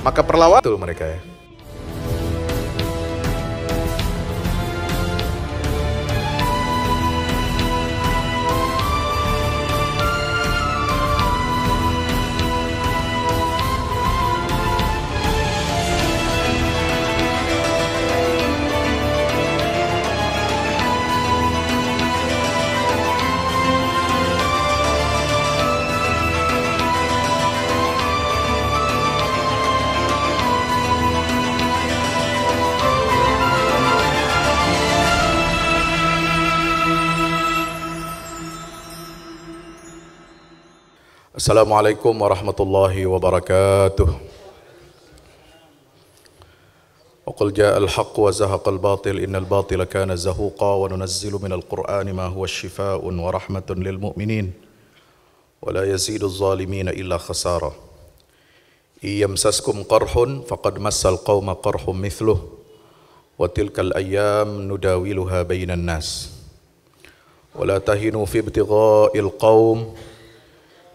Maka perlawanan betul mereka ya. Assalamualaikum warahmatullahi wabarakatuh. Wa qul ja'al haqq wa zahaqal batil innal batila kana zahuqa wa nunazzilu minal qur'ani ma huwa shifaa'un wa rahmatun lil mu'minin wa la yazidu adh-dhalimina illa khasara. Iyamsaskum qarhun faqad massal qauma qarhum mithluh wa tilkal ayyam nudawiluha bainan nas. Wa la tahinu fi ibtigha'il qaum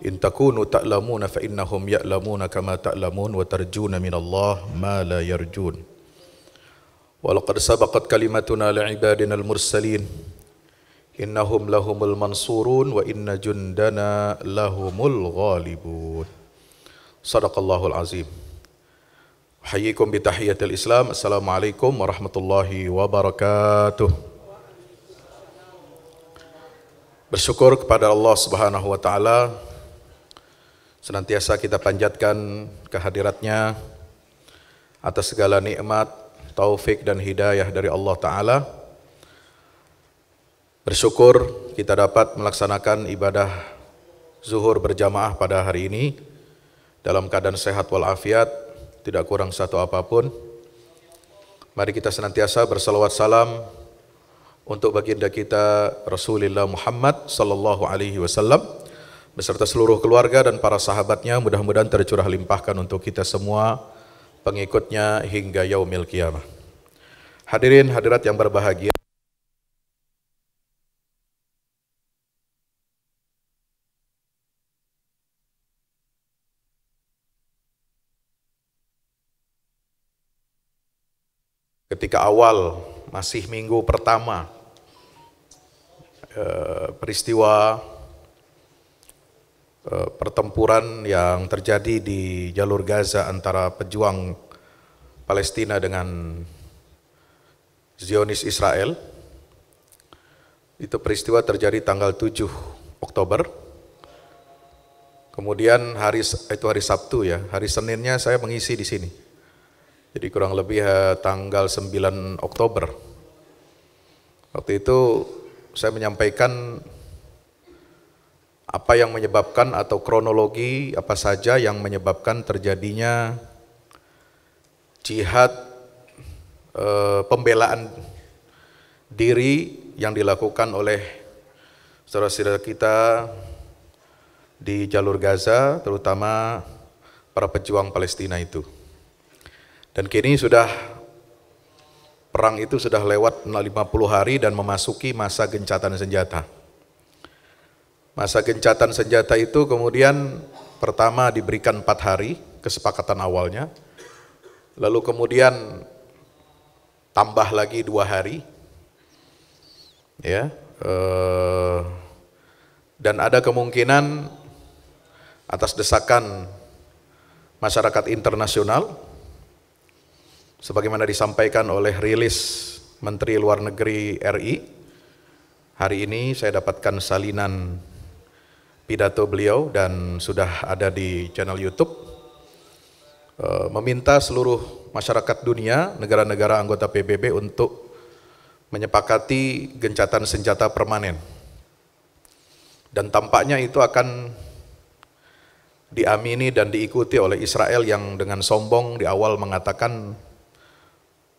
in takunu ta'lamuna fa innahum ya'lamuna kama ta'lamun wa tarjuna minallah ma la yarjun. Wa laqad sabaqat kalimatuna li'ibadina al-mursalin innahum lahumul mansurun wa inna jundana lahumul ghalibun. Sadaqallahul azim. Hayyikum bi tahiyatil Islam. Assalamualaikum warahmatullahi wabarakatuh. Bersyukur kepada Allah Subhanahu wa taala, senantiasa kita panjatkan kehadiratnya atas segala nikmat, taufik dan hidayah dari Allah Ta'ala. Bersyukur kita dapat melaksanakan ibadah zuhur berjamaah pada hari ini dalam keadaan sehat walafiat, tidak kurang satu apapun. Mari kita senantiasa bersalawat salam untuk baginda kita Rasulullah Muhammad sallallahu alaihi wasallam beserta seluruh keluarga dan para sahabatnya, mudah-mudahan tercurah limpahkan untuk kita semua pengikutnya hingga yaumil qiyamah. Hadirin hadirat yang berbahagia, ketika awal masih minggu pertama peristiwa pertempuran yang terjadi di jalur Gaza antara pejuang Palestina dengan Zionis Israel. Itu peristiwa terjadi tanggal 7 Oktober. Kemudian hari Sabtu ya, hari Seninnya saya mengisi di sini. Jadi kurang lebih tanggal 9 Oktober. Waktu itu saya menyampaikan apa yang menyebabkan atau kronologi apa saja yang menyebabkan terjadinya jihad pembelaan diri yang dilakukan oleh saudara-saudara kita di jalur Gaza, terutama para pejuang Palestina itu. Dan kini perang itu sudah lewat 50 hari dan memasuki masa gencatan senjata. Masa gencatan senjata itu kemudian pertama diberikan 4 hari kesepakatan awalnya, lalu kemudian tambah lagi 2 hari, ya, dan ada kemungkinan atas desakan masyarakat internasional, sebagaimana disampaikan oleh rilis Menteri Luar Negeri RI. Hari ini saya dapatkan salinan pidato beliau dan sudah ada di channel YouTube, meminta seluruh masyarakat dunia, negara-negara anggota PBB untuk menyepakati gencatan senjata permanen. Dan tampaknya itu akan diamini dan diikuti oleh Israel yang dengan sombong di awal mengatakan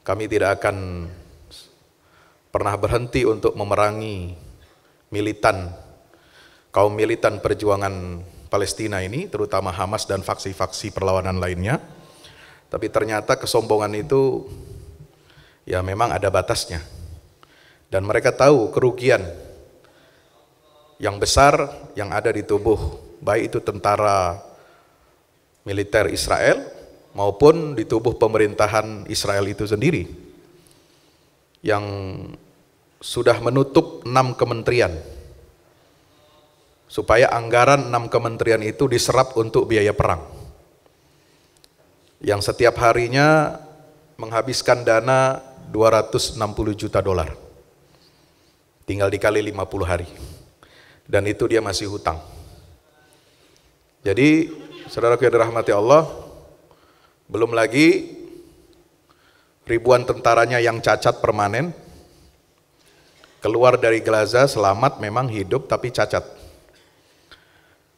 kami tidak akan pernah berhenti untuk memerangi kaum militan perjuangan Palestina ini, terutama Hamas dan faksi-faksi perlawanan lainnya. Tapi ternyata kesombongan itu ya memang ada batasnya. Dan mereka tahu kerugian yang besar yang ada di tubuh baik itu tentara militer Israel maupun di tubuh pemerintahan Israel itu sendiri yang sudah menutup 6 kementerian supaya anggaran 6 kementerian itu diserap untuk biaya perang yang setiap harinya menghabiskan dana 260 juta dolar, tinggal dikali 50 hari, dan itu dia masih hutang. Jadi saudaraku yang dirahmati Allah, belum lagi ribuan tentaranya yang cacat permanen, keluar dari Gaza selamat, memang hidup tapi cacat.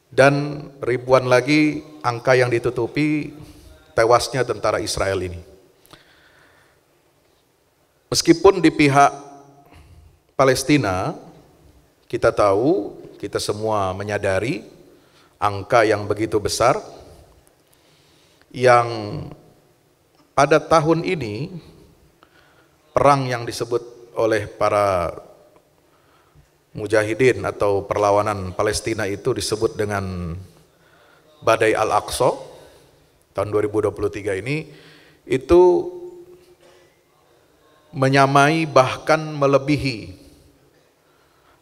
Dan ribuan lagi angka yang ditutupi tewasnya tentara Israel ini. Meskipun di pihak Palestina kita tahu, kita semua menyadari angka yang begitu besar yang pada tahun ini perang yang disebut oleh para mujahidin atau perlawanan Palestina itu disebut dengan Badai Al-Aqsa tahun 2023 ini, itu menyamai bahkan melebihi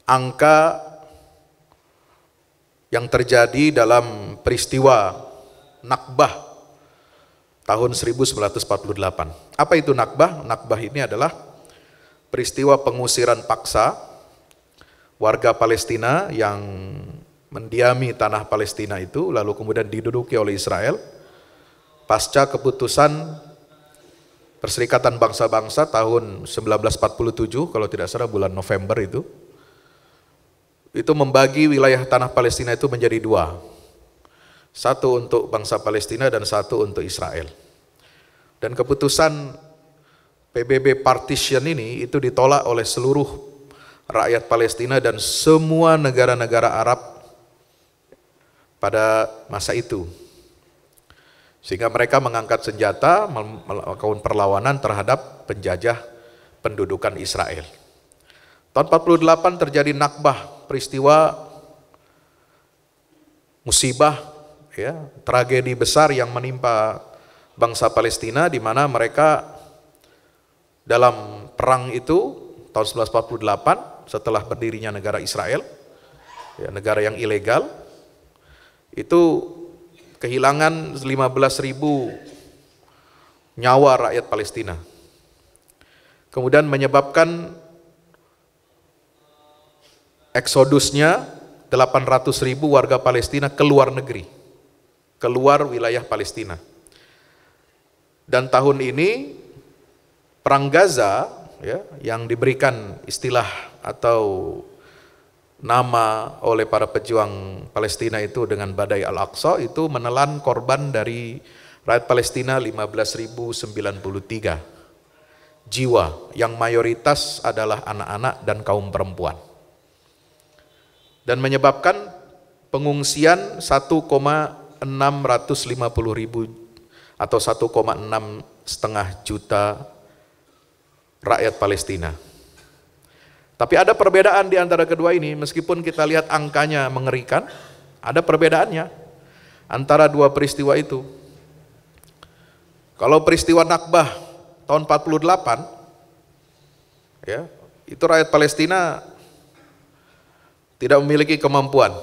angka yang terjadi dalam peristiwa Nakbah tahun 1948. Apa itu Nakbah? Nakbah ini adalah peristiwa pengusiran paksa warga Palestina yang mendiami tanah Palestina itu, lalu kemudian diduduki oleh Israel pasca keputusan Perserikatan Bangsa-Bangsa tahun 1947, kalau tidak salah bulan November itu membagi wilayah tanah Palestina itu menjadi 2. Satu untuk bangsa Palestina dan satu untuk Israel. Dan keputusan PBB partition ini itu ditolak oleh seluruh rakyat Palestina dan semua negara-negara Arab pada masa itu. Sehingga mereka mengangkat senjata, melakukan perlawanan terhadap penjajah pendudukan Israel. Tahun 48 terjadi Nakbah, peristiwa musibah, ya, tragedi besar yang menimpa bangsa Palestina, di mana mereka dalam perang itu tahun 1948 setelah berdirinya negara Israel, ya, negara yang ilegal, itu kehilangan 15.000 nyawa rakyat Palestina. Kemudian menyebabkan eksodusnya 800.000 warga Palestina ke luar negeri, keluar wilayah Palestina. Dan tahun ini perang Gaza, ya, yang diberikan istilah atau nama oleh para pejuang Palestina itu dengan Badai Al-Aqsa, itu menelan korban dari rakyat Palestina 15.093 jiwa, yang mayoritas adalah anak-anak dan kaum perempuan, dan menyebabkan pengungsian 1,650.000 atau 1,6 juta rakyat Palestina. Tapi ada perbedaan di antara kedua ini, meskipun kita lihat angkanya mengerikan, ada perbedaannya antara dua peristiwa itu. Kalau peristiwa Nakbah tahun 48, ya, itu rakyat Palestina tidak memiliki kemampuan,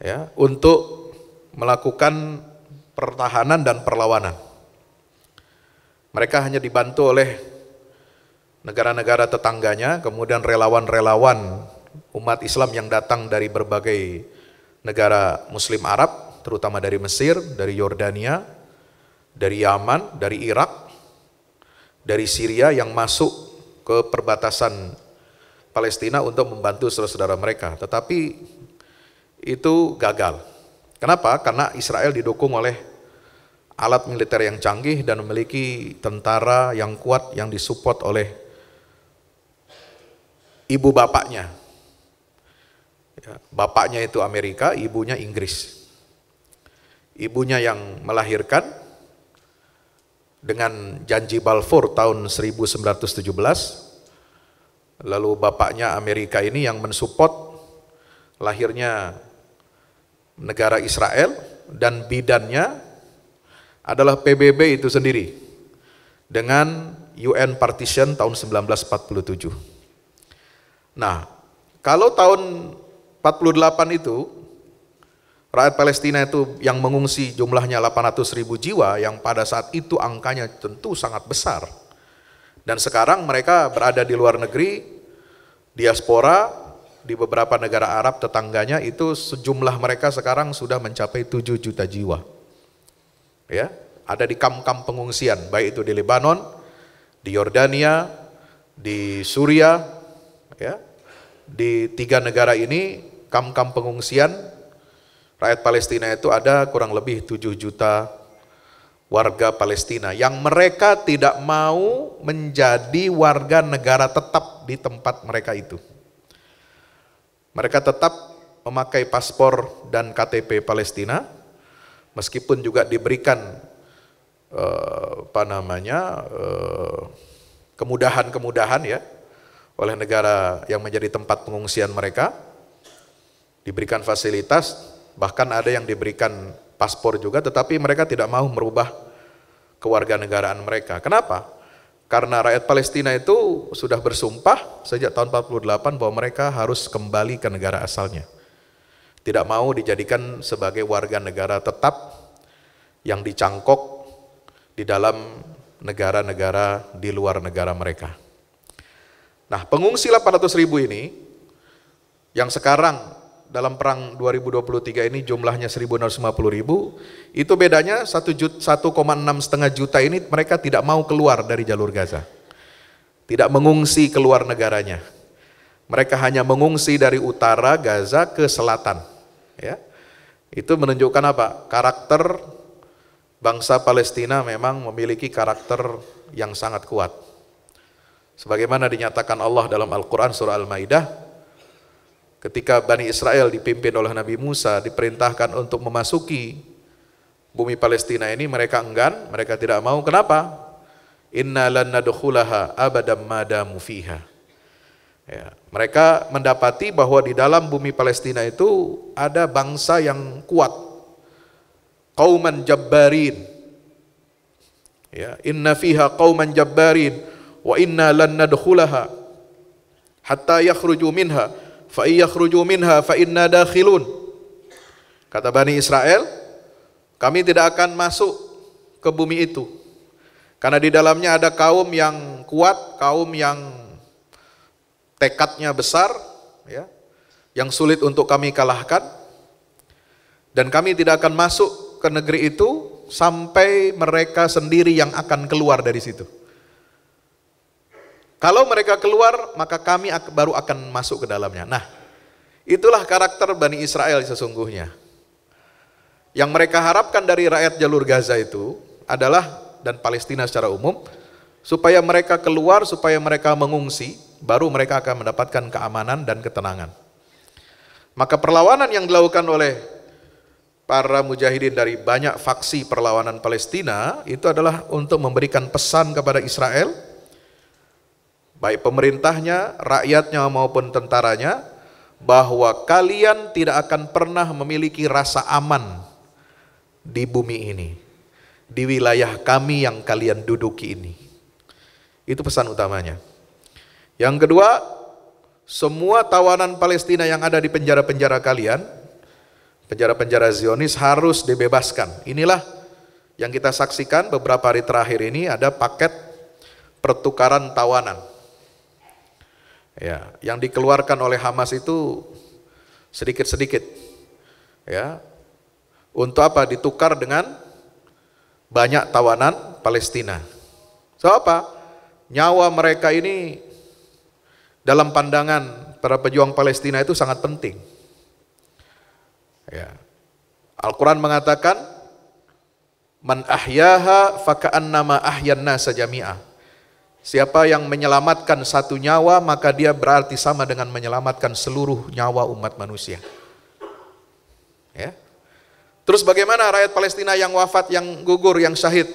ya, untuk melakukan pertahanan dan perlawanan. Mereka hanya dibantu oleh negara-negara tetangganya, kemudian relawan-relawan umat Islam yang datang dari berbagai negara Muslim Arab, terutama dari Mesir, dari Yordania, dari Yaman, dari Irak, dari Syria, yang masuk ke perbatasan Palestina untuk membantu saudara-saudara mereka. Tetapi itu gagal. Kenapa? Karena Israel didukung oleh alat militer yang canggih dan memiliki tentara yang kuat yang disupport oleh ibu bapaknya. Bapaknya itu Amerika, ibunya Inggris. Ibunya yang melahirkan dengan janji Balfour tahun 1917, lalu bapaknya Amerika ini yang mensupport lahirnya negara Israel, dan bidannya adalah PBB itu sendiri dengan UN Partition tahun 1947. Nah, kalau tahun 48 itu rakyat Palestina itu yang mengungsi jumlahnya 800.000 jiwa, yang pada saat itu angkanya tentu sangat besar. Dan sekarang mereka berada di luar negeri, diaspora di beberapa negara Arab tetangganya, itu sejumlah mereka sekarang sudah mencapai 7 juta jiwa. Ya, ada di kamp-kamp pengungsian, baik itu di Lebanon, di Yordania, di Suriah, ya. Di 3 negara ini kamp-kamp pengungsian rakyat Palestina itu ada kurang lebih 7 juta warga Palestina yang mereka tidak mau menjadi warga negara tetap di tempat mereka itu. Mereka tetap memakai paspor dan KTP Palestina, meskipun juga diberikan kemudahan-kemudahan ya oleh negara yang menjadi tempat pengungsian mereka, diberikan fasilitas, bahkan ada yang diberikan paspor juga, tetapi mereka tidak mau merubah kewarganegaraan mereka. Kenapa? Karena rakyat Palestina itu sudah bersumpah sejak tahun 48 bahwa mereka harus kembali ke negara asalnya. Tidak mau dijadikan sebagai warga negara tetap yang dicangkok di dalam negara-negara di luar negara mereka. Nah, pengungsi 800.000 ini yang sekarang dalam perang 2023 ini jumlahnya 1.650.000, itu bedanya 1,6 juta ini mereka tidak mau keluar dari jalur Gaza, tidak mengungsi keluar negaranya. Mereka hanya mengungsi dari utara Gaza ke selatan. Ya, itu menunjukkan apa? Karakter bangsa Palestina memang memiliki karakter yang sangat kuat. Sebagaimana dinyatakan Allah dalam Al-Quran surah Al-Maidah, ketika Bani Israel dipimpin oleh Nabi Musa diperintahkan untuk memasuki bumi Palestina ini, mereka enggan, mereka tidak mau. Kenapa? Inna lan nadkhulaha abadan ma damu fiha. Ya, mereka mendapati bahwa di dalam bumi Palestina itu ada bangsa yang kuat, qauman jabbarin. Ya, inna fiha qauman jabbarin wa inna lan nadkhulaha hatta yakhruju minha fa yakhruju minha fa inna dakhilun. Kata Bani Israel, kami tidak akan masuk ke bumi itu karena di dalamnya ada kaum yang kuat, kaum yang tekadnya besar, ya, yang sulit untuk kami kalahkan, dan kami tidak akan masuk ke negeri itu sampai mereka sendiri yang akan keluar dari situ. Kalau mereka keluar, maka kami baru akan masuk ke dalamnya. Nah, itulah karakter Bani Israel sesungguhnya. Yang mereka harapkan dari rakyat jalur Gaza itu adalah, dan Palestina secara umum, supaya mereka keluar, supaya mereka mengungsi, baru mereka akan mendapatkan keamanan dan ketenangan. Maka perlawanan yang dilakukan oleh para mujahidin dari banyak faksi perlawanan Palestina itu adalah untuk memberikan pesan kepada Israel, baik pemerintahnya, rakyatnya maupun tentaranya, bahwa kalian tidak akan pernah memiliki rasa aman di bumi ini, di wilayah kami yang kalian duduki ini. Itu pesan utamanya. Yang kedua, semua tawanan Palestina yang ada di penjara-penjara kalian, penjara-penjara Zionis, harus dibebaskan. Inilah yang kita saksikan beberapa hari terakhir ini, ada paket pertukaran tawanan. Ya, yang dikeluarkan oleh Hamas itu sedikit-sedikit. Ya. Untuk apa? Ditukar dengan banyak tawanan Palestina. So apa? Nyawa mereka ini dalam pandangan para pejuang Palestina itu sangat penting. Ya. Al-Quran mengatakan, man ahyaha faka'annama ahyan nasa jami'ah. Siapa yang menyelamatkan satu nyawa, maka dia berarti sama dengan menyelamatkan seluruh nyawa umat manusia. Ya. Terus bagaimana rakyat Palestina yang wafat, yang gugur, yang syahid?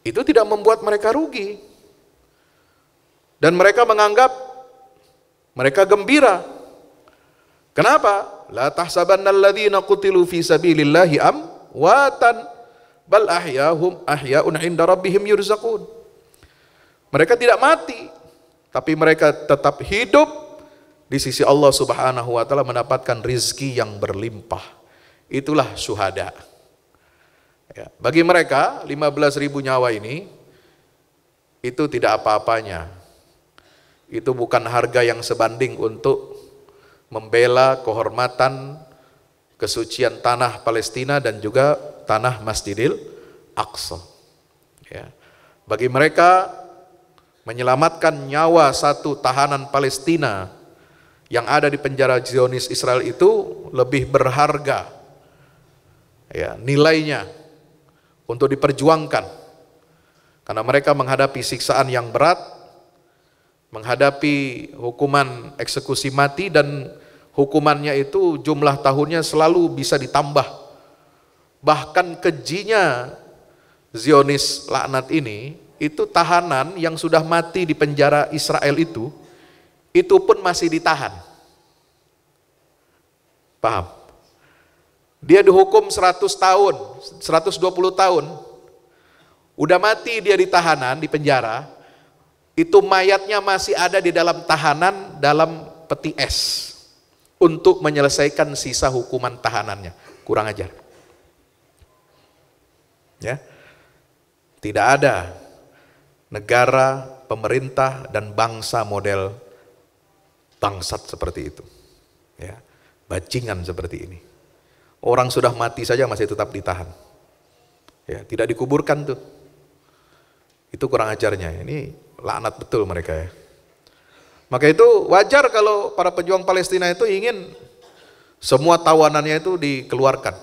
Itu tidak membuat mereka rugi. Dan mereka menganggap, mereka gembira. Kenapa? La tahsabanna alladhina qutilu fi sabilillahi amwatan, Bal ahya'un 'inda rabbihim yurzaqun. Mereka tidak mati, tapi mereka tetap hidup di sisi Allah Subhanahu wa taala mendapatkan rizki yang berlimpah. Itulah syuhada. Ya, bagi mereka 15.000 nyawa ini itu tidak apa-apanya. Itu bukan harga yang sebanding untuk membela kehormatan kesucian tanah Palestina dan juga tanah Masjidil Aqsa. Ya. Bagi mereka menyelamatkan nyawa satu tahanan Palestina yang ada di penjara Zionis Israel itu lebih berharga, ya, nilainya untuk diperjuangkan, karena mereka menghadapi siksaan yang berat, menghadapi hukuman eksekusi mati, dan hukumannya itu jumlah tahunnya selalu bisa ditambah. Bahkan kejinya Zionis laknat ini, itu tahanan yang sudah mati di penjara Israel itu pun masih ditahan. Paham? Dia dihukum 100 tahun, 120 tahun. Udah mati dia di tahanan, di penjara. Itu mayatnya masih ada di dalam tahanan, dalam peti es, untuk menyelesaikan sisa hukuman tahanannya. Kurang ajar. Ya. Tidak ada negara, pemerintah, dan bangsa model bangsat seperti itu. Ya. Bajingan seperti ini. Orang sudah mati saja masih tetap ditahan. Ya, tidak dikuburkan tuh. Itu kurang ajarnya. Ini laknat betul mereka ya. Maka itu wajar kalau para pejuang Palestina itu ingin semua tawanannya itu dikeluarkan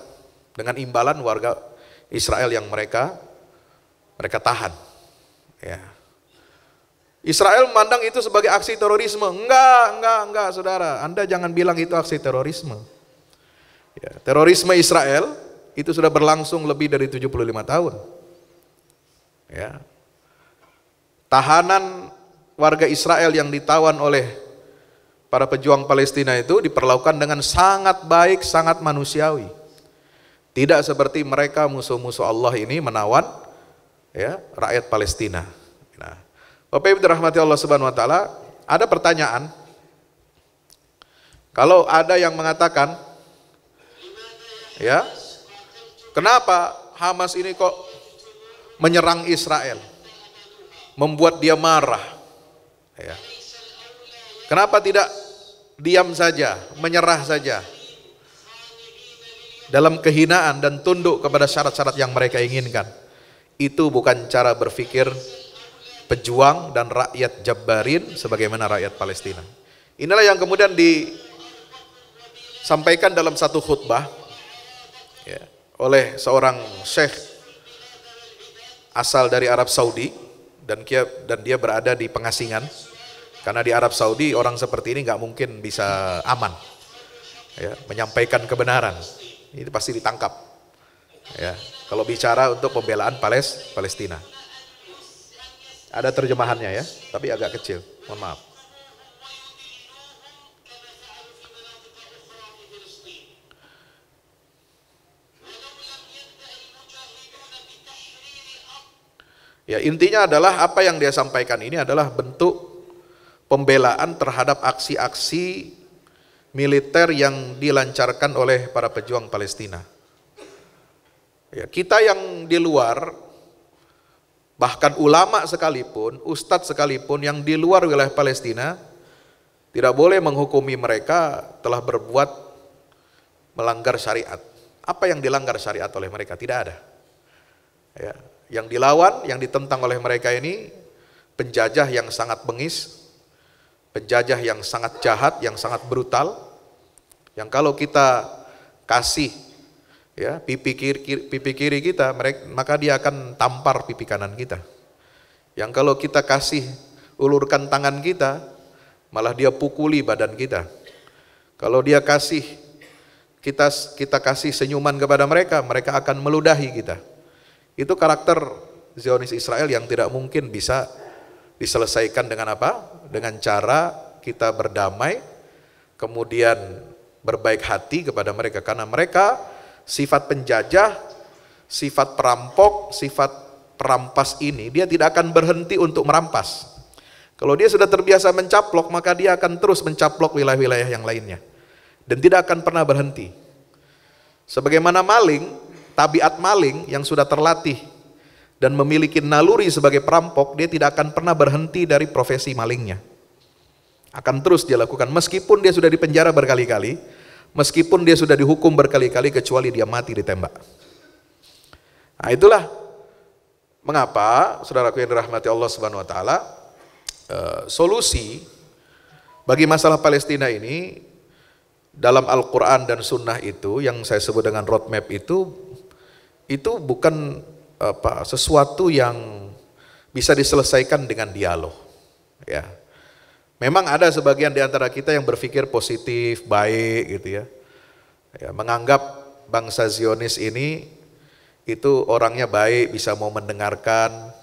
dengan imbalan warga Israel yang mereka tahan. Ya. Israel memandang itu sebagai aksi terorisme. Enggak, saudara. Anda jangan bilang itu aksi terorisme. Ya, terorisme Israel itu sudah berlangsung lebih dari 75 tahun. Ya. Tahanan warga Israel yang ditawan oleh para pejuang Palestina itu diperlakukan dengan sangat baik, sangat manusiawi. Tidak seperti mereka musuh-musuh Allah ini menawan, ya, rakyat Palestina. Nah, Bapak Ibu dirahmati Allah Subhanahu wa taala, ada pertanyaan. Kalau ada yang mengatakan, ya, kenapa Hamas ini kok menyerang Israel? Membuat dia marah. Ya. Kenapa tidak diam saja, menyerah saja dalam kehinaan dan tunduk kepada syarat-syarat yang mereka inginkan? Itu bukan cara berpikir pejuang dan rakyat Jabbarin sebagaimana rakyat Palestina. Inilah yang kemudian disampaikan dalam satu khutbah, ya, oleh seorang syekh asal dari Arab Saudi, dan dia berada di pengasingan, karena di Arab Saudi orang seperti ini nggak mungkin bisa aman, ya, menyampaikan kebenaran. Ini pasti ditangkap, ya, kalau bicara untuk pembelaan Palestina. Ada terjemahannya ya, tapi agak kecil, mohon maaf. Ya, intinya adalah apa yang dia sampaikan ini adalah bentuk pembelaan terhadap aksi-aksi militer yang dilancarkan oleh para pejuang Palestina. Ya, kita yang di luar, bahkan ulama sekalipun, ustadz sekalipun yang di luar wilayah Palestina, tidak boleh menghukumi mereka telah berbuat melanggar syariat. Apa yang dilanggar syariat oleh mereka? Tidak ada. Ya. Yang dilawan, yang ditentang oleh mereka ini penjajah yang sangat bengis, penjajah yang sangat jahat, yang sangat brutal, yang kalau kita kasih, ya, pipi kiri kita, maka dia akan tampar pipi kanan kita. Yang kalau kita kasih ulurkan tangan kita, malah dia pukuli badan kita. Kalau dia kasih kita kasih senyuman kepada mereka, mereka akan meludahi kita. Itu karakter Zionis Israel yang tidak mungkin bisa diselesaikan dengan apa? Dengan cara kita berdamai, kemudian berbaik hati kepada mereka, karena mereka sifat penjajah sifat perampok, sifat perampas ini, dia tidak akan berhenti untuk merampas. Kalau dia sudah terbiasa mencaplok, maka dia akan terus mencaplok wilayah-wilayah yang lainnya. Dan tidak akan pernah berhenti. Sebagaimana maling, tabiat maling yang sudah terlatih dan memiliki naluri sebagai perampok, dia tidak akan pernah berhenti dari profesi malingnya. Akan terus dia lakukan, meskipun dia sudah dipenjara berkali-kali, meskipun dia sudah dihukum berkali-kali, kecuali dia mati ditembak. Nah, itulah mengapa, saudaraku yang dirahmati Allah Subhanahu wa taala, solusi bagi masalah Palestina ini dalam Al-Quran dan Sunnah itu, yang saya sebut dengan roadmap itu bukan sesuatu yang bisa diselesaikan dengan dialog. Ya, memang ada sebagian di antara kita yang berpikir positif, baik gitu ya, menganggap bangsa Zionis ini itu orangnya baik, bisa mau mendengarkan,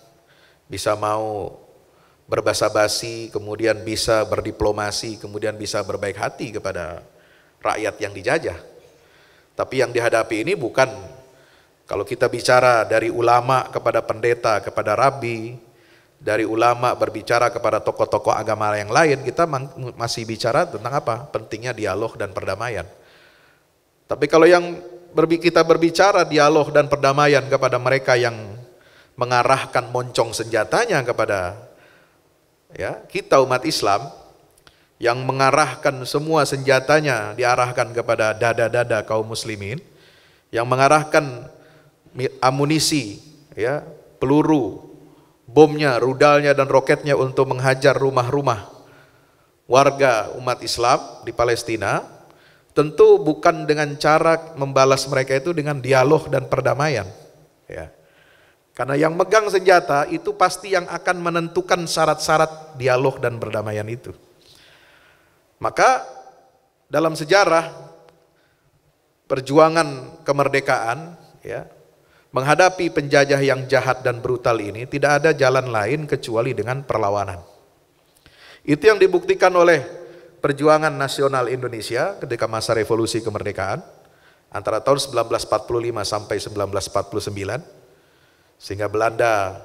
bisa mau berbasa-basi, kemudian bisa berdiplomasi, kemudian bisa berbaik hati kepada rakyat yang dijajah. Tapi yang dihadapi ini bukan, kalau kita bicara dari ulama kepada pendeta, kepada rabi, dari ulama berbicara kepada tokoh-tokoh agama yang lain, kita masih bicara tentang apa? Pentingnya dialog dan perdamaian. Tapi kalau yang kita berbicara dialog dan perdamaian kepada mereka yang mengarahkan moncong senjatanya kepada kita umat Islam, yang mengarahkan semua senjatanya diarahkan kepada dada-dada kaum muslimin, yang mengarahkan amunisi, peluru, bomnya, rudalnya dan roketnya untuk menghajar rumah-rumah warga umat Islam di Palestina, tentu bukan dengan cara membalas mereka itu dengan dialog dan perdamaian. Karena yang megang senjata itu pasti yang akan menentukan syarat-syarat dialog dan perdamaian itu. Maka dalam sejarah perjuangan kemerdekaan, menghadapi penjajah yang jahat dan brutal ini, tidak ada jalan lain kecuali dengan perlawanan. Itu yang dibuktikan oleh perjuangan nasional Indonesia ketika masa revolusi kemerdekaan antara tahun 1945 sampai 1949. Sehingga Belanda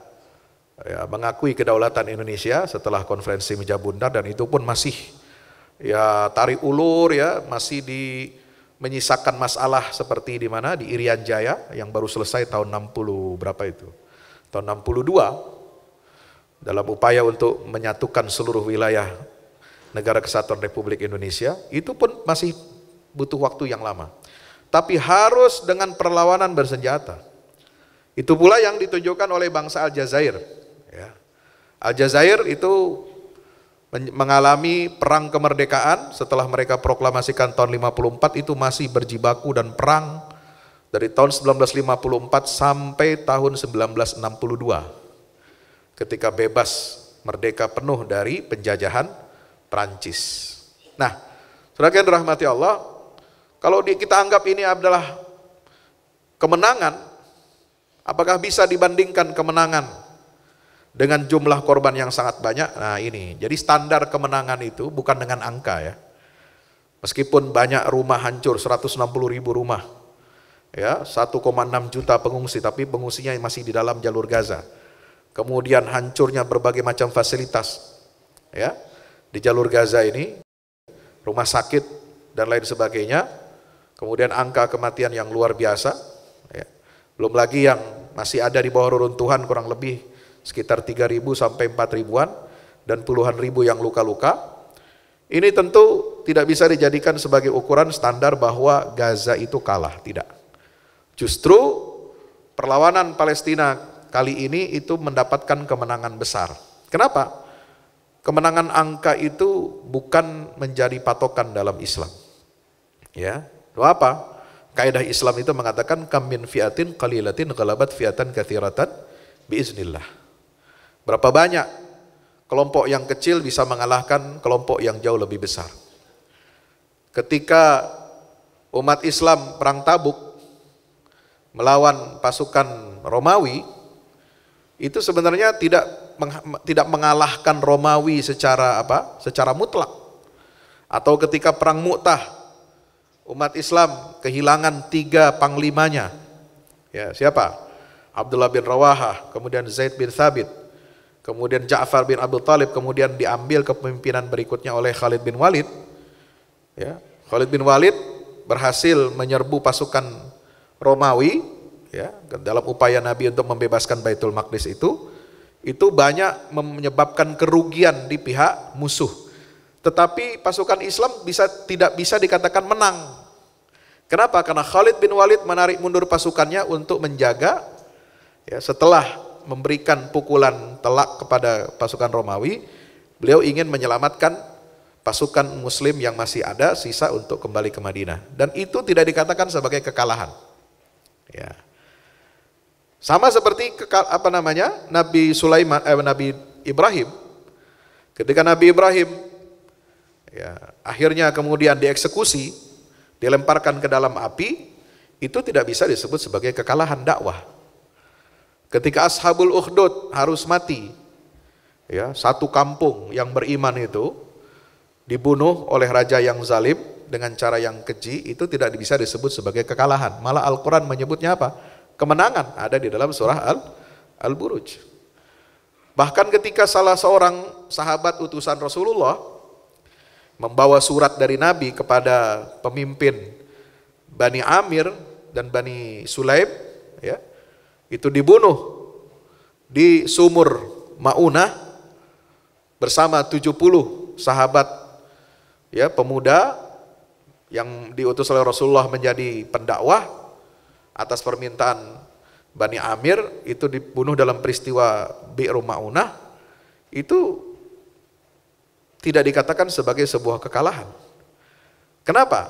mengakui kedaulatan Indonesia setelah konferensi Meja Bundar, dan itu pun masih tarik ulur, masih menyisakan masalah seperti di mana, di Irian Jaya yang baru selesai tahun 60 berapa itu, tahun 62, dalam upaya untuk menyatukan seluruh wilayah Negara Kesatuan Republik Indonesia. Itu pun masih butuh waktu yang lama, tapi harus dengan perlawanan bersenjata. Itu pula yang ditunjukkan oleh bangsa Aljazair. Aljazair itu mengalami perang kemerdekaan setelah mereka proklamasikan tahun 54, itu masih berjibaku dan perang dari tahun 1954 sampai tahun 1962 ketika bebas merdeka penuh dari penjajahan Prancis. Nah, saudara yang dirahmati Allah, kalau kita anggap ini adalah kemenangan, apakah bisa dibandingkan kemenangan dengan jumlah korban yang sangat banyak? Nah ini, jadi standar kemenangan itu bukan dengan angka ya. Meskipun banyak rumah hancur, 160.000 rumah, 1,6 juta pengungsi, tapi pengungsinya masih di dalam jalur Gaza. Kemudian hancurnya berbagai macam fasilitas, di jalur Gaza ini, rumah sakit dan lain sebagainya. Kemudian angka kematian yang luar biasa. Belum lagi yang masih ada di bawah reruntuhan, kurang lebih sekitar 3.000 sampai 4.000-an, dan puluhan ribu yang luka-luka. Ini tentu tidak bisa dijadikan sebagai ukuran standar bahwa Gaza itu kalah, tidak. Justru perlawanan Palestina kali ini itu mendapatkan kemenangan besar. Kenapa? Kemenangan angka itu bukan menjadi patokan dalam Islam. Apa? Kaidah Islam itu mengatakan kam min fiatin qalilatin ghalabat fiatan katsiratan biiznillah. Berapa banyak kelompok yang kecil bisa mengalahkan kelompok yang jauh lebih besar. Ketika umat Islam perang Tabuk melawan pasukan Romawi, itu sebenarnya tidak mengalahkan Romawi secara mutlak. Atau ketika perang Mu'tah, umat Islam kehilangan 3 panglimanya, Ya, siapa? Abdullah bin Rawahah, kemudian Zaid bin Thabit, kemudian Ja'far bin Abu Talib, kemudian diambil kepemimpinan berikutnya oleh Khalid bin Walid. Ya, Khalid bin Walid berhasil menyerbu pasukan Romawi, ya, dalam upaya Nabi untuk membebaskan Baitul Maqdis itu banyak menyebabkan kerugian di pihak musuh. Tetapi pasukan Islam tidak bisa dikatakan menang. Kenapa? Karena Khalid bin Walid menarik mundur pasukannya untuk menjaga, ya, setelah memberikan pukulan telak kepada pasukan Romawi, beliau ingin menyelamatkan pasukan Muslim yang masih ada sisa untuk kembali ke Madinah. Dan itu tidak dikatakan sebagai kekalahan. Ya. Sama seperti Nabi Ibrahim. Ketika Nabi Ibrahim, ya, akhirnya kemudian dieksekusi, dilemparkan ke dalam api, itu tidak bisa disebut sebagai kekalahan dakwah. Ketika Ashabul Ukhdud harus mati, ya, satu kampung yang beriman itu dibunuh oleh raja yang zalim dengan cara yang keji, itu tidak bisa disebut sebagai kekalahan. Malah Al-Quran menyebutnya apa? Kemenangan, ada di dalam surah Al-Buruj. Bahkan ketika salah seorang sahabat utusan Rasulullah membawa surat dari Nabi kepada pemimpin Bani Amir dan Bani Sulaim, ya, itu dibunuh di sumur Ma'unah bersama 70 sahabat, ya, pemuda yang diutus oleh Rasulullah menjadi pendakwah. Atas permintaan Bani Amir itu dibunuh dalam peristiwa Bi'ru Ma'unah, itu tidak dikatakan sebagai sebuah kekalahan. Kenapa?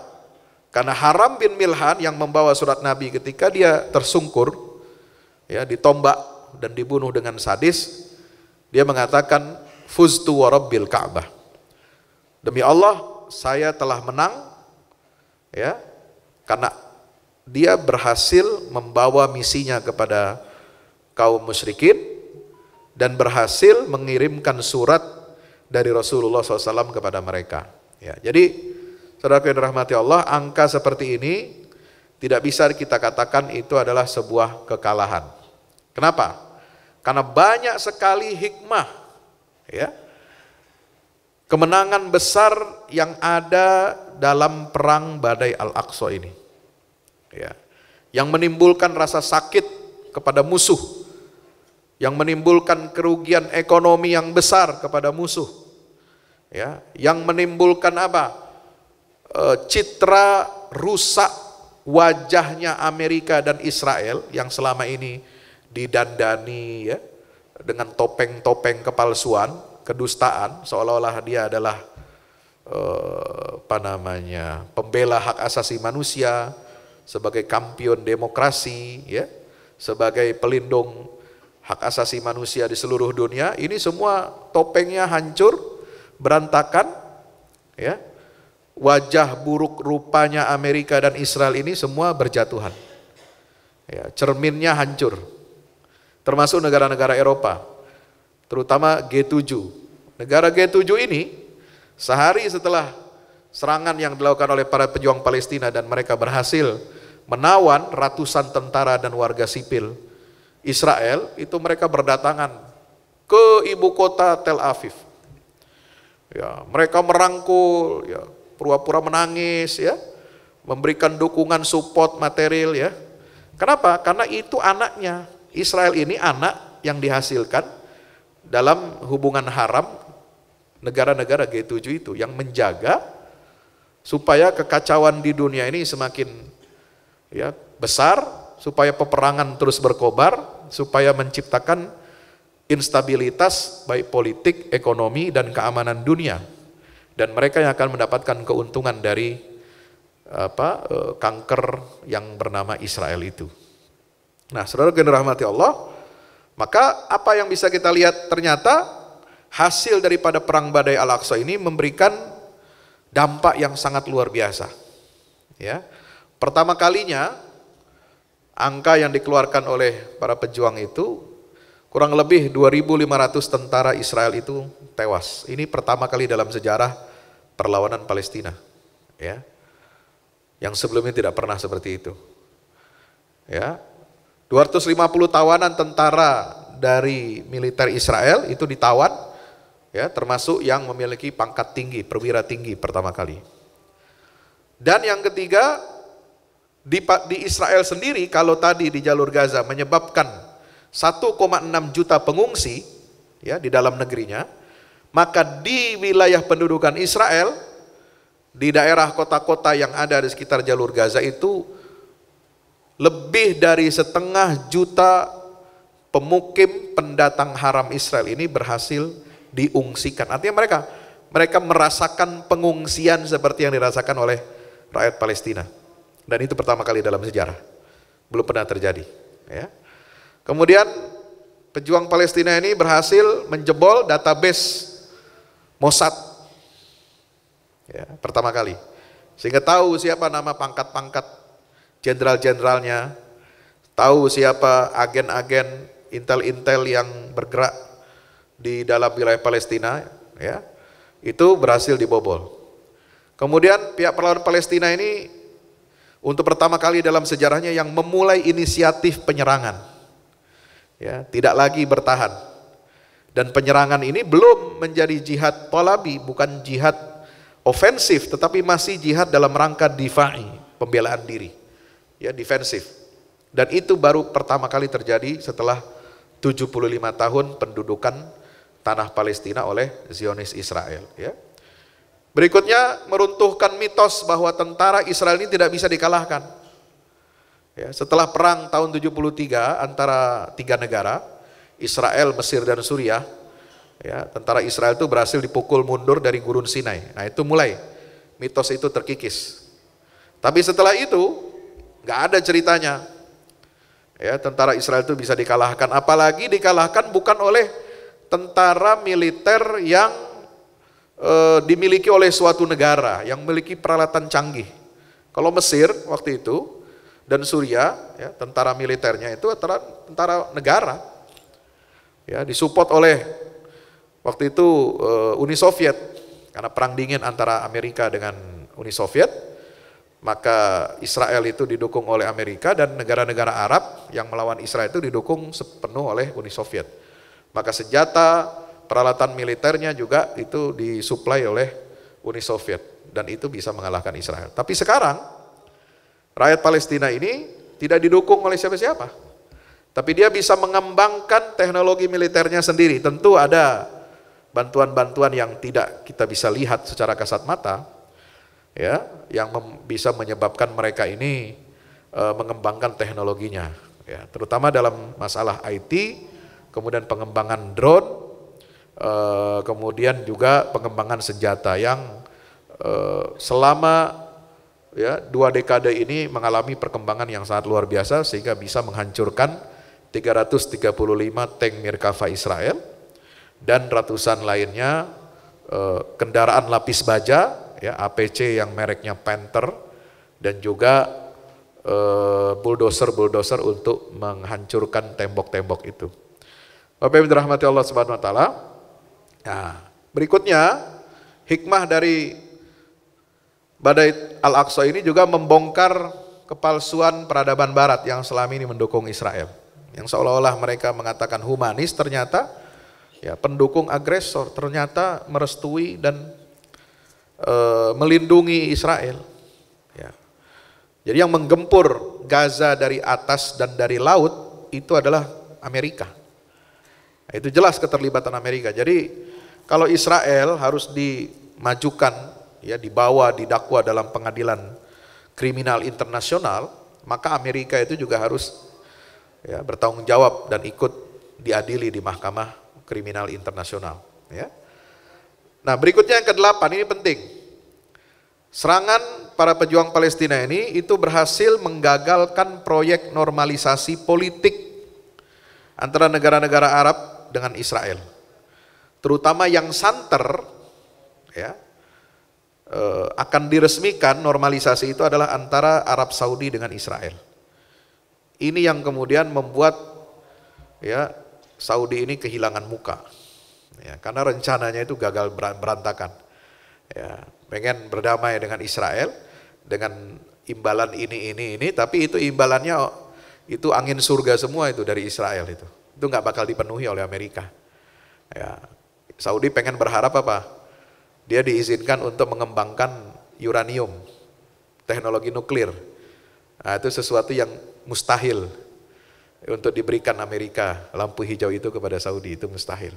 Karena Haram bin Milhan yang membawa surat Nabi ketika dia tersungkur, ya, ditombak dan dibunuh dengan sadis, dia mengatakan fuztu wa rabbil Ka'bah. Demi Allah, saya telah menang, ya, karena dia berhasil membawa misinya kepada kaum musyrikin dan berhasil mengirimkan surat dari Rasulullah SAW kepada mereka. Ya, jadi saudara yang dirahmati Allah, angka seperti ini tidak bisa kita katakan itu adalah sebuah kekalahan. Kenapa? Karena banyak sekali hikmah, ya, kemenangan besar yang ada dalam perang Badai Al-Aqsa ini. Ya, yang menimbulkan rasa sakit kepada musuh, yang menimbulkan kerugian ekonomi yang besar kepada musuh, ya, yang menimbulkan citra rusak wajahnya Amerika dan Israel yang selama ini didandani, ya, dengan topeng-topeng kepalsuan, kedustaan, seolah-olah dia adalah pembela hak asasi manusia, sebagai kampion demokrasi, ya, sebagai pelindung hak asasi manusia di seluruh dunia. Ini semua topengnya hancur, berantakan, ya. Wajah buruk rupanya Amerika dan Israel ini semua berjatuhan, ya, cerminnya hancur. Termasuk negara-negara Eropa, terutama G7. Negara G7 ini sehari setelah serangan yang dilakukan oleh para pejuang Palestina dan mereka berhasil menawan ratusan tentara dan warga sipil Israel, itu mereka berdatangan ke ibu kota Tel Aviv. Ya, mereka merangkul, ya, pura-pura menangis, ya, memberikan dukungan support material, ya. Kenapa? Karena itu anaknya. Israel ini anak yang dihasilkan dalam hubungan haram negara-negara G7 itu, yang menjaga supaya kekacauan di dunia ini semakin, ya, besar, supaya peperangan terus berkobar, supaya menciptakan instabilitas baik politik, ekonomi, dan keamanan dunia. Dan mereka yang akan mendapatkan keuntungan dari kanker yang bernama Israel itu. Nah, saudara yang dirahmati Allah, maka apa yang bisa kita lihat, ternyata hasil daripada perang Badai Al-Aqsa ini memberikan dampak yang sangat luar biasa. Ya, pertama kalinya angka yang dikeluarkan oleh para pejuang itu kurang lebih 2.500 tentara Israel itu tewas. Ini pertama kali dalam sejarah perlawanan Palestina, ya, yang sebelumnya tidak pernah seperti itu. Ya, 250 tawanan tentara dari militer Israel itu ditawan, ya, termasuk yang memiliki pangkat tinggi, perwira tinggi pertama kali. Dan yang ketiga, di Israel sendiri, kalau tadi di jalur Gaza menyebabkan 1,6 juta pengungsi, ya, di dalam negerinya, maka di wilayah pendudukan Israel, di daerah kota-kota yang ada di sekitar jalur Gaza itu lebih dari 1,5 juta pemukim pendatang haram Israel ini berhasil diungsikan. Artinya mereka merasakan pengungsian seperti yang dirasakan oleh rakyat Palestina. Dan itu pertama kali dalam sejarah. Belum pernah terjadi, ya. Kemudian pejuang Palestina ini berhasil menjebol database Mossad, ya, pertama kali. Sehingga tahu siapa nama pangkat-pangkat jenderal-jenderalnya, tahu siapa agen-agen intel-intel yang bergerak di dalam wilayah Palestina, ya, itu berhasil dibobol. Kemudian pihak perlawanan Palestina ini untuk pertama kali dalam sejarahnya yang memulai inisiatif penyerangan, ya, tidak lagi bertahan. Dan penyerangan ini belum menjadi jihad thalabi, bukan jihad ofensif, tetapi masih jihad dalam rangka difa'i, pembelaan diri. Ya, defensif. Dan itu baru pertama kali terjadi setelah 75 tahun pendudukan tanah Palestina oleh Zionis Israel, ya. Berikutnya meruntuhkan mitos bahwa tentara Israel ini tidak bisa dikalahkan. Ya, setelah perang tahun 73 antara 3 negara, Israel, Mesir dan Suriah, ya, tentara Israel itu berhasil dipukul mundur dari Gurun Sinai. Nah, itu mulai mitos itu terkikis. Tapi setelah itu nggak ada ceritanya, ya, tentara Israel itu bisa dikalahkan, apalagi dikalahkan bukan oleh tentara militer yang dimiliki oleh suatu negara yang memiliki peralatan canggih. Kalau Mesir waktu itu dan Suriah, ya, tentara militernya itu tentara negara, ya, disupport oleh waktu itu Uni Soviet, karena perang dingin antara Amerika dengan Uni Soviet. Maka Israel itu didukung oleh Amerika dan negara-negara Arab yang melawan Israel itu didukung sepenuh oleh Uni Soviet. Maka senjata, peralatan militernya juga itu disuplai oleh Uni Soviet dan itu bisa mengalahkan Israel. Tapi sekarang rakyat Palestina ini tidak didukung oleh siapa-siapa. Tapi dia bisa mengembangkan teknologi militernya sendiri. Tentu ada bantuan-bantuan yang tidak kita bisa lihat secara kasat mata, ya, yang bisa menyebabkan mereka ini mengembangkan teknologinya, ya, terutama dalam masalah IT, kemudian pengembangan drone, kemudian juga pengembangan senjata yang selama, ya, 2 dekade ini mengalami perkembangan yang sangat luar biasa sehingga bisa menghancurkan 335 tank Merkava Israel dan ratusan lainnya kendaraan lapis baja, ya, APC yang mereknya Panther, dan juga bulldozer untuk menghancurkan tembok-tembok itu. Bapak Ibu dirahmati Allah Subhanahu wa taala. Nah, berikutnya hikmah dari Badai Al-Aqsa ini juga membongkar kepalsuan peradaban barat yang selama ini mendukung Israel. Yang seolah-olah mereka mengatakan humanis, ternyata, ya, pendukung agresor, ternyata merestui dan melindungi Israel, ya. Jadi yang menggempur Gaza dari atas dan dari laut itu adalah Amerika. Nah, itu jelas keterlibatan Amerika. Jadi kalau Israel harus dimajukan, ya, dibawa, didakwa dalam pengadilan kriminal internasional, maka Amerika itu juga harus, ya, bertanggung jawab dan ikut diadili di mahkamah kriminal internasional, ya. Nah, berikutnya yang ke-8, ini penting. Serangan para pejuang Palestina ini itu berhasil menggagalkan proyek normalisasi politik antara negara-negara Arab dengan Israel. Terutama yang santer, ya, akan diresmikan normalisasi itu adalah antara Arab Saudi dengan Israel. Ini yang kemudian membuat, ya, Saudi ini kehilangan muka. Ya, karena rencananya itu gagal berantakan. Ya, pengen berdamai dengan Israel dengan imbalan ini, tapi itu imbalannya itu angin surga semua itu dari Israel itu nggak bakal dipenuhi oleh Amerika. Ya, Saudi pengen berharap apa? Dia diizinkan untuk mengembangkan uranium, teknologi nuklir. Nah, itu sesuatu yang mustahil untuk diberikan Amerika, lampu hijau itu kepada Saudi itu mustahil.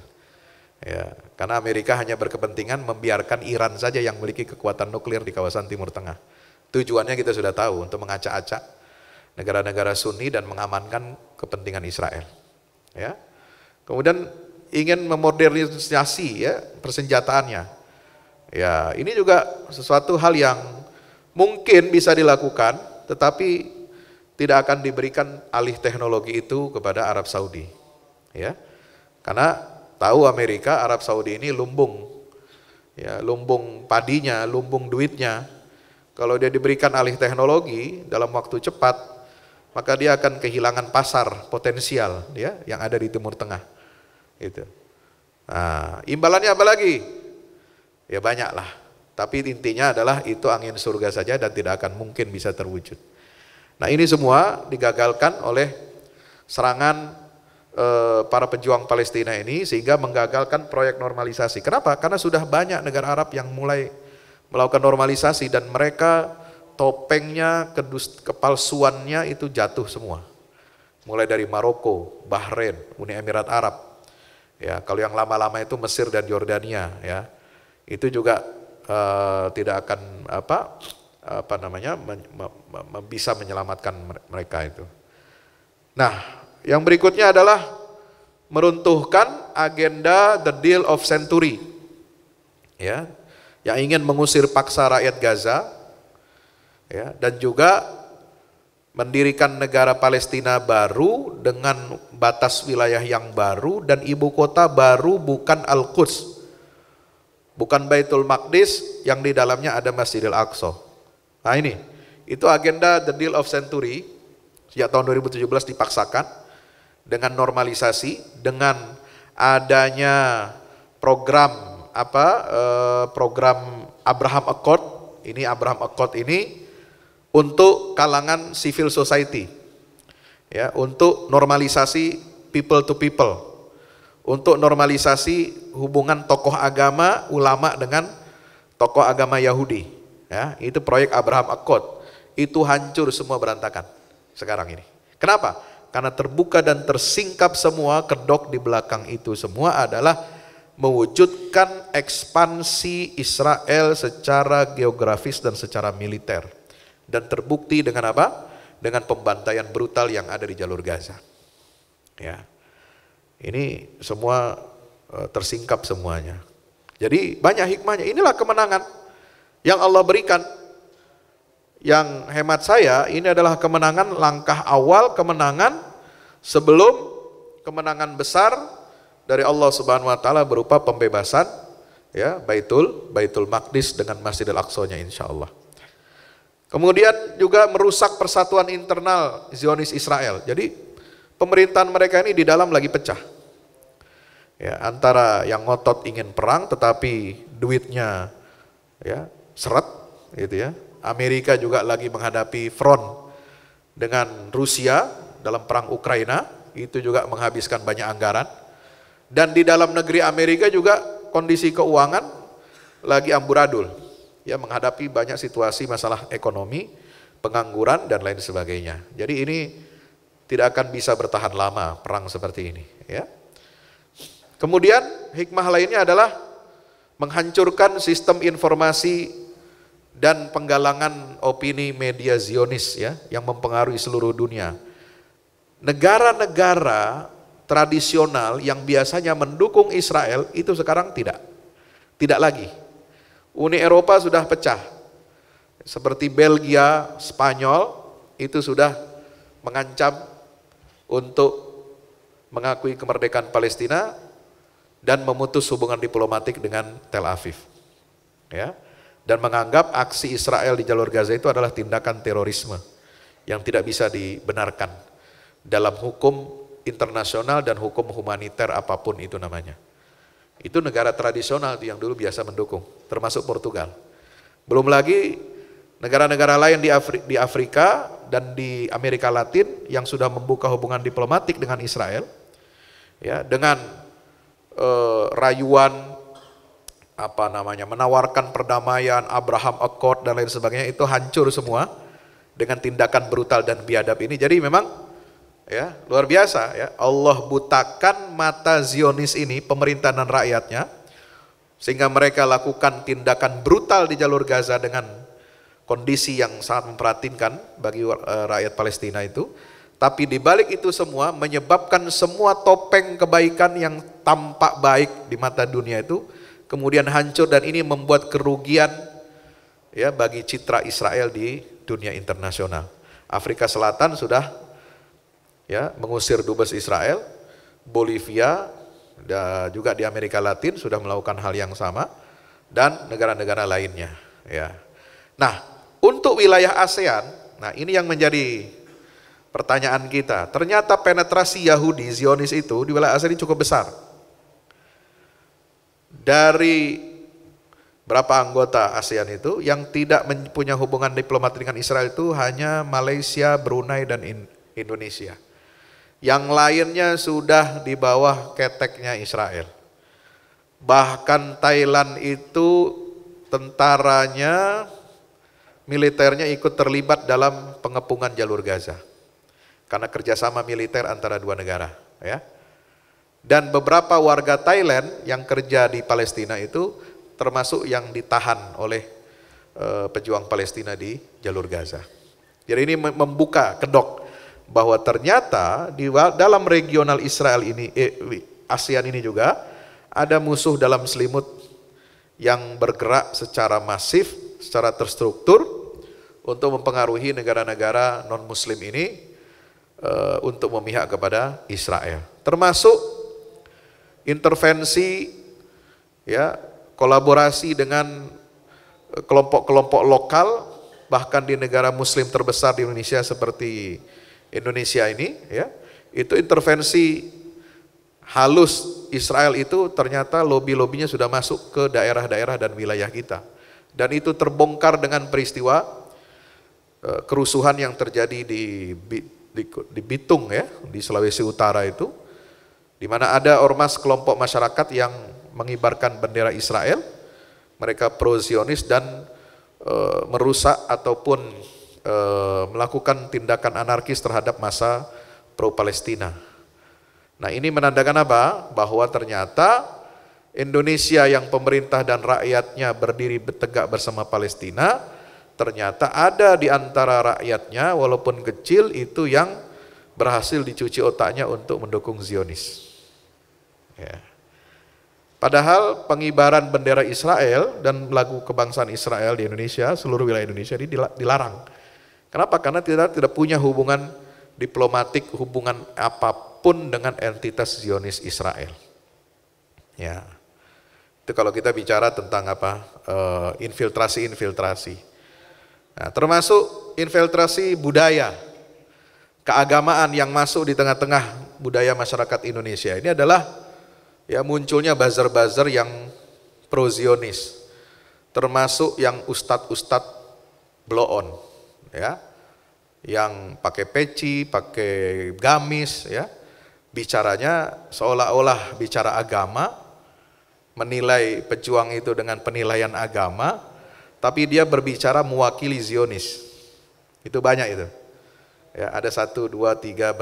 Ya, karena Amerika hanya berkepentingan membiarkan Iran saja yang memiliki kekuatan nuklir di kawasan Timur Tengah. Tujuannya kita sudah tahu, untuk mengacak-acak negara-negara Sunni dan mengamankan kepentingan Israel. Ya. Kemudian ingin memodernisasi ya persenjataannya. Ya, ini juga sesuatu hal yang mungkin bisa dilakukan, tetapi tidak akan diberikan alih teknologi itu kepada Arab Saudi. Ya. Karena tahu Amerika, Arab Saudi ini lumbung. Ya, lumbung padinya, lumbung duitnya. Kalau dia diberikan alih teknologi dalam waktu cepat, maka dia akan kehilangan pasar potensial ya yang ada di Timur Tengah. Itu. Nah, imbalannya apa lagi? Ya banyaklah. Tapi intinya adalah itu angin surga saja dan tidak akan mungkin bisa terwujud. Nah, ini semua digagalkan oleh serangan para pejuang Palestina ini sehingga menggagalkan proyek normalisasi. Kenapa? Karena sudah banyak negara Arab yang mulai melakukan normalisasi dan mereka topengnya, kepalsuannya itu jatuh semua. Mulai dari Maroko, Bahrain, Uni Emirat Arab. Ya, kalau yang lama-lama itu Mesir dan Yordania ya. Itu juga tidak akan bisa menyelamatkan mereka itu. Nah, yang berikutnya adalah meruntuhkan agenda the deal of century. Ya, yang ingin mengusir paksa rakyat Gaza ya, dan juga mendirikan negara Palestina baru dengan batas wilayah yang baru dan ibu kota baru bukan Al-Quds. Bukan Baitul Maqdis yang di dalamnya ada Masjidil Aqsa. Nah ini, itu agenda the deal of century sejak tahun 2017 dipaksakan dengan normalisasi, dengan adanya program program Abraham Accord. Ini Abraham Accord ini untuk kalangan civil society, ya, untuk normalisasi people to people. Untuk normalisasi hubungan tokoh agama, ulama dengan tokoh agama Yahudi. Ya, itu proyek Abraham Accord. Itu hancur semua, berantakan sekarang ini. Kenapa? Karena terbuka dan tersingkap semua, kedok di belakang itu semua adalah mewujudkan ekspansi Israel secara geografis dan secara militer. Dan terbukti dengan apa? Dengan pembantaian brutal yang ada di jalur Gaza. Ya. Ini semua tersingkap semuanya. Jadi banyak hikmahnya. Inilah kemenangan yang Allah berikan. Yang hemat saya ini adalah kemenangan, langkah awal kemenangan sebelum kemenangan besar dari Allah Subhanahu wa taala berupa pembebasan ya Baitul Maqdis dengan Masjidil Aqsa-nya insyaallah. Kemudian juga merusak persatuan internal Zionis Israel. Jadi pemerintahan mereka ini di dalam lagi pecah. Ya, antara yang ngotot ingin perang tetapi duitnya ya seret gitu ya. Amerika juga lagi menghadapi front dengan Rusia dalam perang Ukraina, itu juga menghabiskan banyak anggaran. Dan di dalam negeri Amerika juga kondisi keuangan lagi amburadul. Ya, menghadapi banyak situasi masalah ekonomi, pengangguran dan lain sebagainya. Jadi ini tidak akan bisa bertahan lama perang seperti ini, ya. Kemudian hikmah lainnya adalah menghancurkan sistem informasi dan penggalangan opini media Zionis ya yang mempengaruhi seluruh dunia. Negara-negara tradisional yang biasanya mendukung Israel itu sekarang tidak lagi. Uni Eropa sudah pecah. Seperti Belgia, Spanyol itu sudah mengancam untuk mengakui kemerdekaan Palestina dan memutus hubungan diplomatik dengan Tel Aviv. Ya. Dan menganggap aksi Israel di jalur Gaza itu adalah tindakan terorisme yang tidak bisa dibenarkan dalam hukum internasional dan hukum humaniter apapun itu namanya. Itu negara tradisional yang dulu biasa mendukung, termasuk Portugal. Belum lagi negara-negara lain di Afrika dan di Amerika Latin yang sudah membuka hubungan diplomatik dengan Israel, ya, dengan rayuan menawarkan perdamaian, Abraham Accord dan lain sebagainya, itu hancur semua dengan tindakan brutal dan biadab ini. Jadi memang ya luar biasa ya, Allah butakan mata Zionis ini, pemerintah dan rakyatnya, sehingga mereka lakukan tindakan brutal di jalur Gaza dengan kondisi yang sangat memprihatinkan bagi rakyat Palestina itu. Tapi di balik itu semua menyebabkan semua topeng kebaikan yang tampak baik di mata dunia itu kemudian hancur, dan ini membuat kerugian ya bagi citra Israel di dunia internasional. Afrika Selatan sudah ya mengusir dubes Israel, Bolivia dan juga di Amerika Latin sudah melakukan hal yang sama, dan negara-negara lainnya ya. Nah, untuk wilayah ASEAN, nah ini yang menjadi pertanyaan kita. Ternyata penetrasi Yahudi Zionis itu di wilayah ASEAN ini cukup besar. Dari berapa anggota ASEAN itu yang tidak punya hubungan diplomatik dengan Israel itu hanya Malaysia, Brunei dan Indonesia. Yang lainnya sudah di bawah keteknya Israel. Bahkan Thailand itu tentaranya, militernya ikut terlibat dalam pengepungan jalur Gaza karena kerjasama militer antara dua negara ya. Dan beberapa warga Thailand yang kerja di Palestina itu termasuk yang ditahan oleh pejuang Palestina di jalur Gaza. Jadi ini membuka kedok bahwa ternyata di dalam regional Israel ini, ASEAN ini juga ada musuh dalam selimut yang bergerak secara masif, secara terstruktur untuk mempengaruhi negara-negara non-Muslim ini untuk memihak kepada Israel. Termasuk intervensi, ya, kolaborasi dengan kelompok-kelompok lokal, bahkan di negara Muslim terbesar di Indonesia seperti Indonesia ini, ya, itu intervensi halus Israel itu ternyata lobby-lobbynya sudah masuk ke daerah-daerah dan wilayah kita, dan itu terbongkar dengan peristiwa kerusuhan yang terjadi di Bitung ya, di Sulawesi Utara itu, di mana ada ormas kelompok masyarakat yang mengibarkan bendera Israel, mereka pro-Zionis dan merusak ataupun melakukan tindakan anarkis terhadap massa pro-Palestina. Nah, ini menandakan apa? Bahwa ternyata Indonesia yang pemerintah dan rakyatnya berdiri tegak bersama Palestina, ternyata ada di antara rakyatnya walaupun kecil itu yang berhasil dicuci otaknya untuk mendukung Zionis. Ya. Padahal pengibaran bendera Israel dan lagu kebangsaan Israel di Indonesia, seluruh wilayah Indonesia ini dilarang. Kenapa? Karena tidak punya hubungan diplomatik, hubungan apapun dengan entitas Zionis Israel. Ya, itu kalau kita bicara tentang apa, infiltrasi. Nah, termasuk infiltrasi budaya, keagamaan yang masuk di tengah-tengah budaya masyarakat Indonesia. Ini adalah ya munculnya buzzer-buzzer yang pro-Zionis, termasuk yang ustadz-ustadz blow-on, ya, yang pakai peci, pakai gamis, ya, bicaranya seolah-olah bicara agama, menilai pejuang itu dengan penilaian agama, tapi dia berbicara mewakili Zionis. Itu banyak itu. Ya, ada 1, 2, 3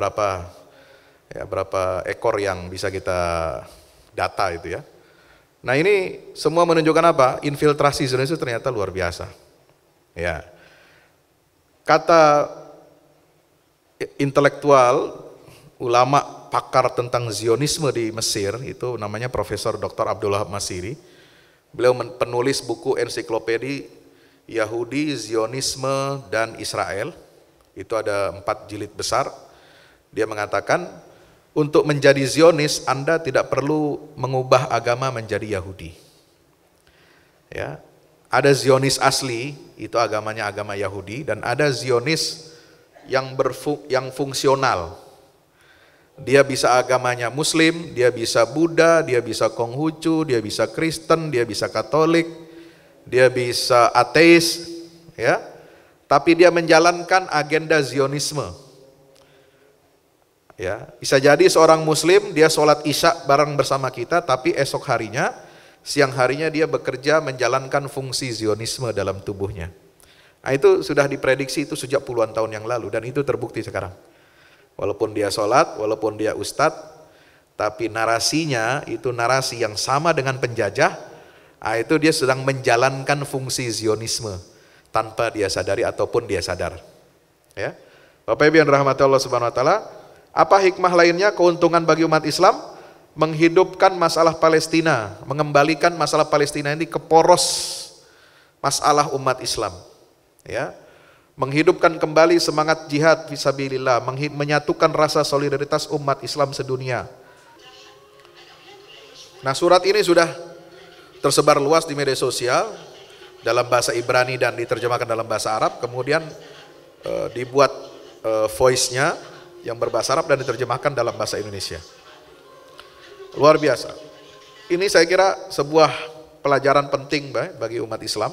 berapa ekor yang bisa kita data itu ya. Nah, ini semua menunjukkan apa? Infiltrasi Zionis itu ternyata luar biasa. Ya. Kata intelektual, ulama, pakar tentang Zionisme di Mesir itu namanya Profesor Dr. Abdullah Masiri. Beliau penulis buku ensiklopedi Yahudi, Zionisme, dan Israel. Itu ada 4 jilid besar. Dia mengatakan, untuk menjadi Zionis, Anda tidak perlu mengubah agama menjadi Yahudi. Ya, ada Zionis asli, itu agamanya agama Yahudi, dan ada Zionis yang fungsional. Dia bisa agamanya Muslim, dia bisa Buddha, dia bisa Konghucu, dia bisa Kristen, dia bisa Katolik, dia bisa ateis, ya. tapi dia menjalankan agenda Zionisme. Ya, bisa jadi seorang muslim dia sholat isya bareng bersama kita, tapi esok harinya, siang harinya dia bekerja menjalankan fungsi Zionisme dalam tubuhnya. Nah, itu sudah diprediksi itu sejak puluhan tahun yang lalu, dan itu terbukti sekarang. Walaupun dia sholat, walaupun dia ustadz, tapi narasinya itu narasi yang sama dengan penjajah. Nah, itu dia sedang menjalankan fungsi Zionisme tanpa dia sadari ataupun dia sadar. Ya, Bapak Ibu yang dirahmati Allah Subhanahu Wa Taala, apa hikmah lainnya, keuntungan bagi umat Islam? Menghidupkan masalah Palestina, mengembalikan masalah Palestina ini ke poros masalah umat Islam. Ya, menghidupkan kembali semangat jihad fisabilillah, menyatukan rasa solidaritas umat Islam sedunia. Nah, surat ini sudah tersebar luas di media sosial dalam bahasa Ibrani dan diterjemahkan dalam bahasa Arab, kemudian dibuat voice-nya yang berbahasa Arab dan diterjemahkan dalam bahasa Indonesia. Luar biasa. Ini saya kira sebuah pelajaran penting bagi umat Islam,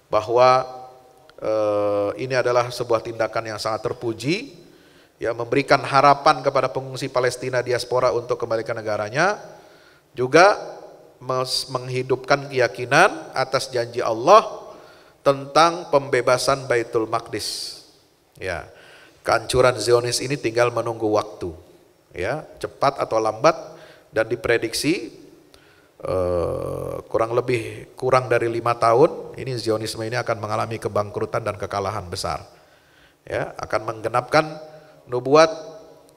bahwa ini adalah sebuah tindakan yang sangat terpuji, ya, memberikan harapan kepada pengungsi Palestina diaspora untuk kembali ke negaranya, juga menghidupkan keyakinan atas janji Allah tentang pembebasan Baitul Maqdis. Ya, kehancuran Zionis ini tinggal menunggu waktu, ya, cepat atau lambat, dan diprediksi kurang dari 5 tahun ini Zionisme ini akan mengalami kebangkrutan dan kekalahan besar. Ya, akan menggenapkan nubuat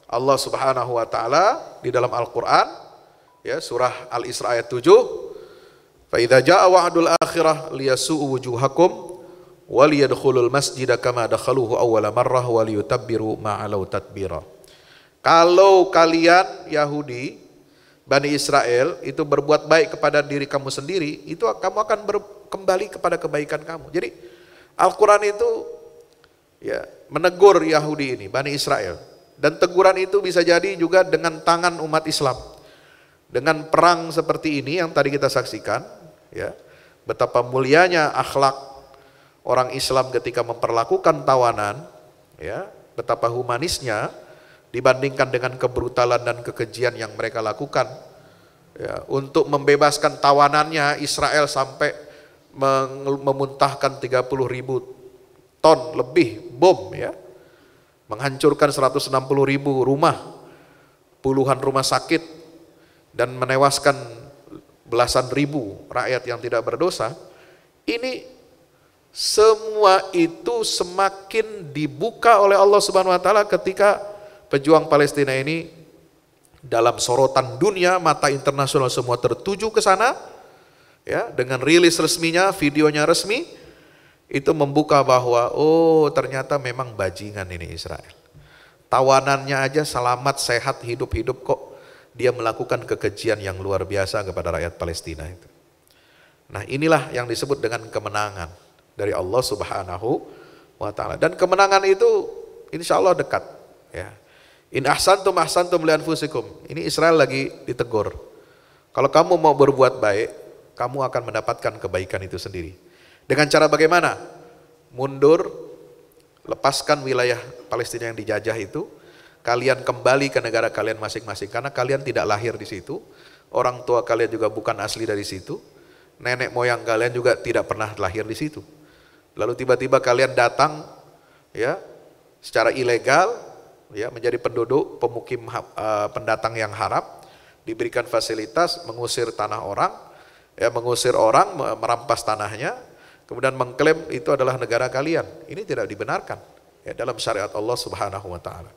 Allah Subhanahu Wa Taala di dalam Al-Quran. Ya, surah Al-Isra ayat 7, fa idza jaa wa'dul akhirah liyasu'u wujuhakum waliyadkhulul masjida kama dakhaluhu awwala marrah waliyutabbiru ma'alau tadbira. Kalau kalian Yahudi, Bani Israel itu berbuat baik kepada diri kamu sendiri, itu kamu akan kembali kepada kebaikan kamu. Jadi Al-Quran itu, ya, menegur Yahudi ini, Bani Israel, dan teguran itu bisa jadi juga dengan tangan umat Islam. Dengan perang seperti ini yang tadi kita saksikan, ya, betapa mulianya akhlak orang Islam ketika memperlakukan tawanan, ya, betapa humanisnya dibandingkan dengan kebrutalan dan kekejian yang mereka lakukan, ya, untuk membebaskan tawanannya. Israel sampai memuntahkan 30.000 ton lebih bom, ya, menghancurkan 160.000 rumah, puluhan rumah sakit, dan menewaskan belasan ribu rakyat yang tidak berdosa. Ini semua itu semakin dibuka oleh Allah Subhanahu Wa Taala ketika pejuang Palestina ini dalam sorotan dunia, mata internasional semua tertuju ke sana, ya, dengan rilis resminya, videonya resmi, itu membuka bahwa oh ternyata memang bajingan ini Israel. Tawanannya aja selamat, sehat, hidup-hidup, kok dia melakukan kekejian yang luar biasa kepada rakyat Palestina itu. Nah, inilah yang disebut dengan kemenangan dari Allah Subhanahu Wa Taala, dan kemenangan itu insya Allah dekat. Ya. In ahsantum ahsantum li anfusikum. Ini Israel lagi ditegur. Kalau kamu mau berbuat baik, kamu akan mendapatkan kebaikan itu sendiri. Dengan cara bagaimana? Mundur, lepaskan wilayah Palestina yang dijajah itu. Kalian kembali ke negara kalian masing-masing, karena kalian tidak lahir di situ, orang tua kalian juga bukan asli dari situ, nenek moyang kalian juga tidak pernah lahir di situ. Lalu tiba-tiba kalian datang, ya, secara ilegal, ya, menjadi penduduk pemukim pendatang yang haram, diberikan fasilitas, mengusir tanah orang, ya, mengusir orang, merampas tanahnya, kemudian mengklaim itu adalah negara kalian. Ini tidak dibenarkan, ya, dalam syariat Allah Subhanahu Wa Taala.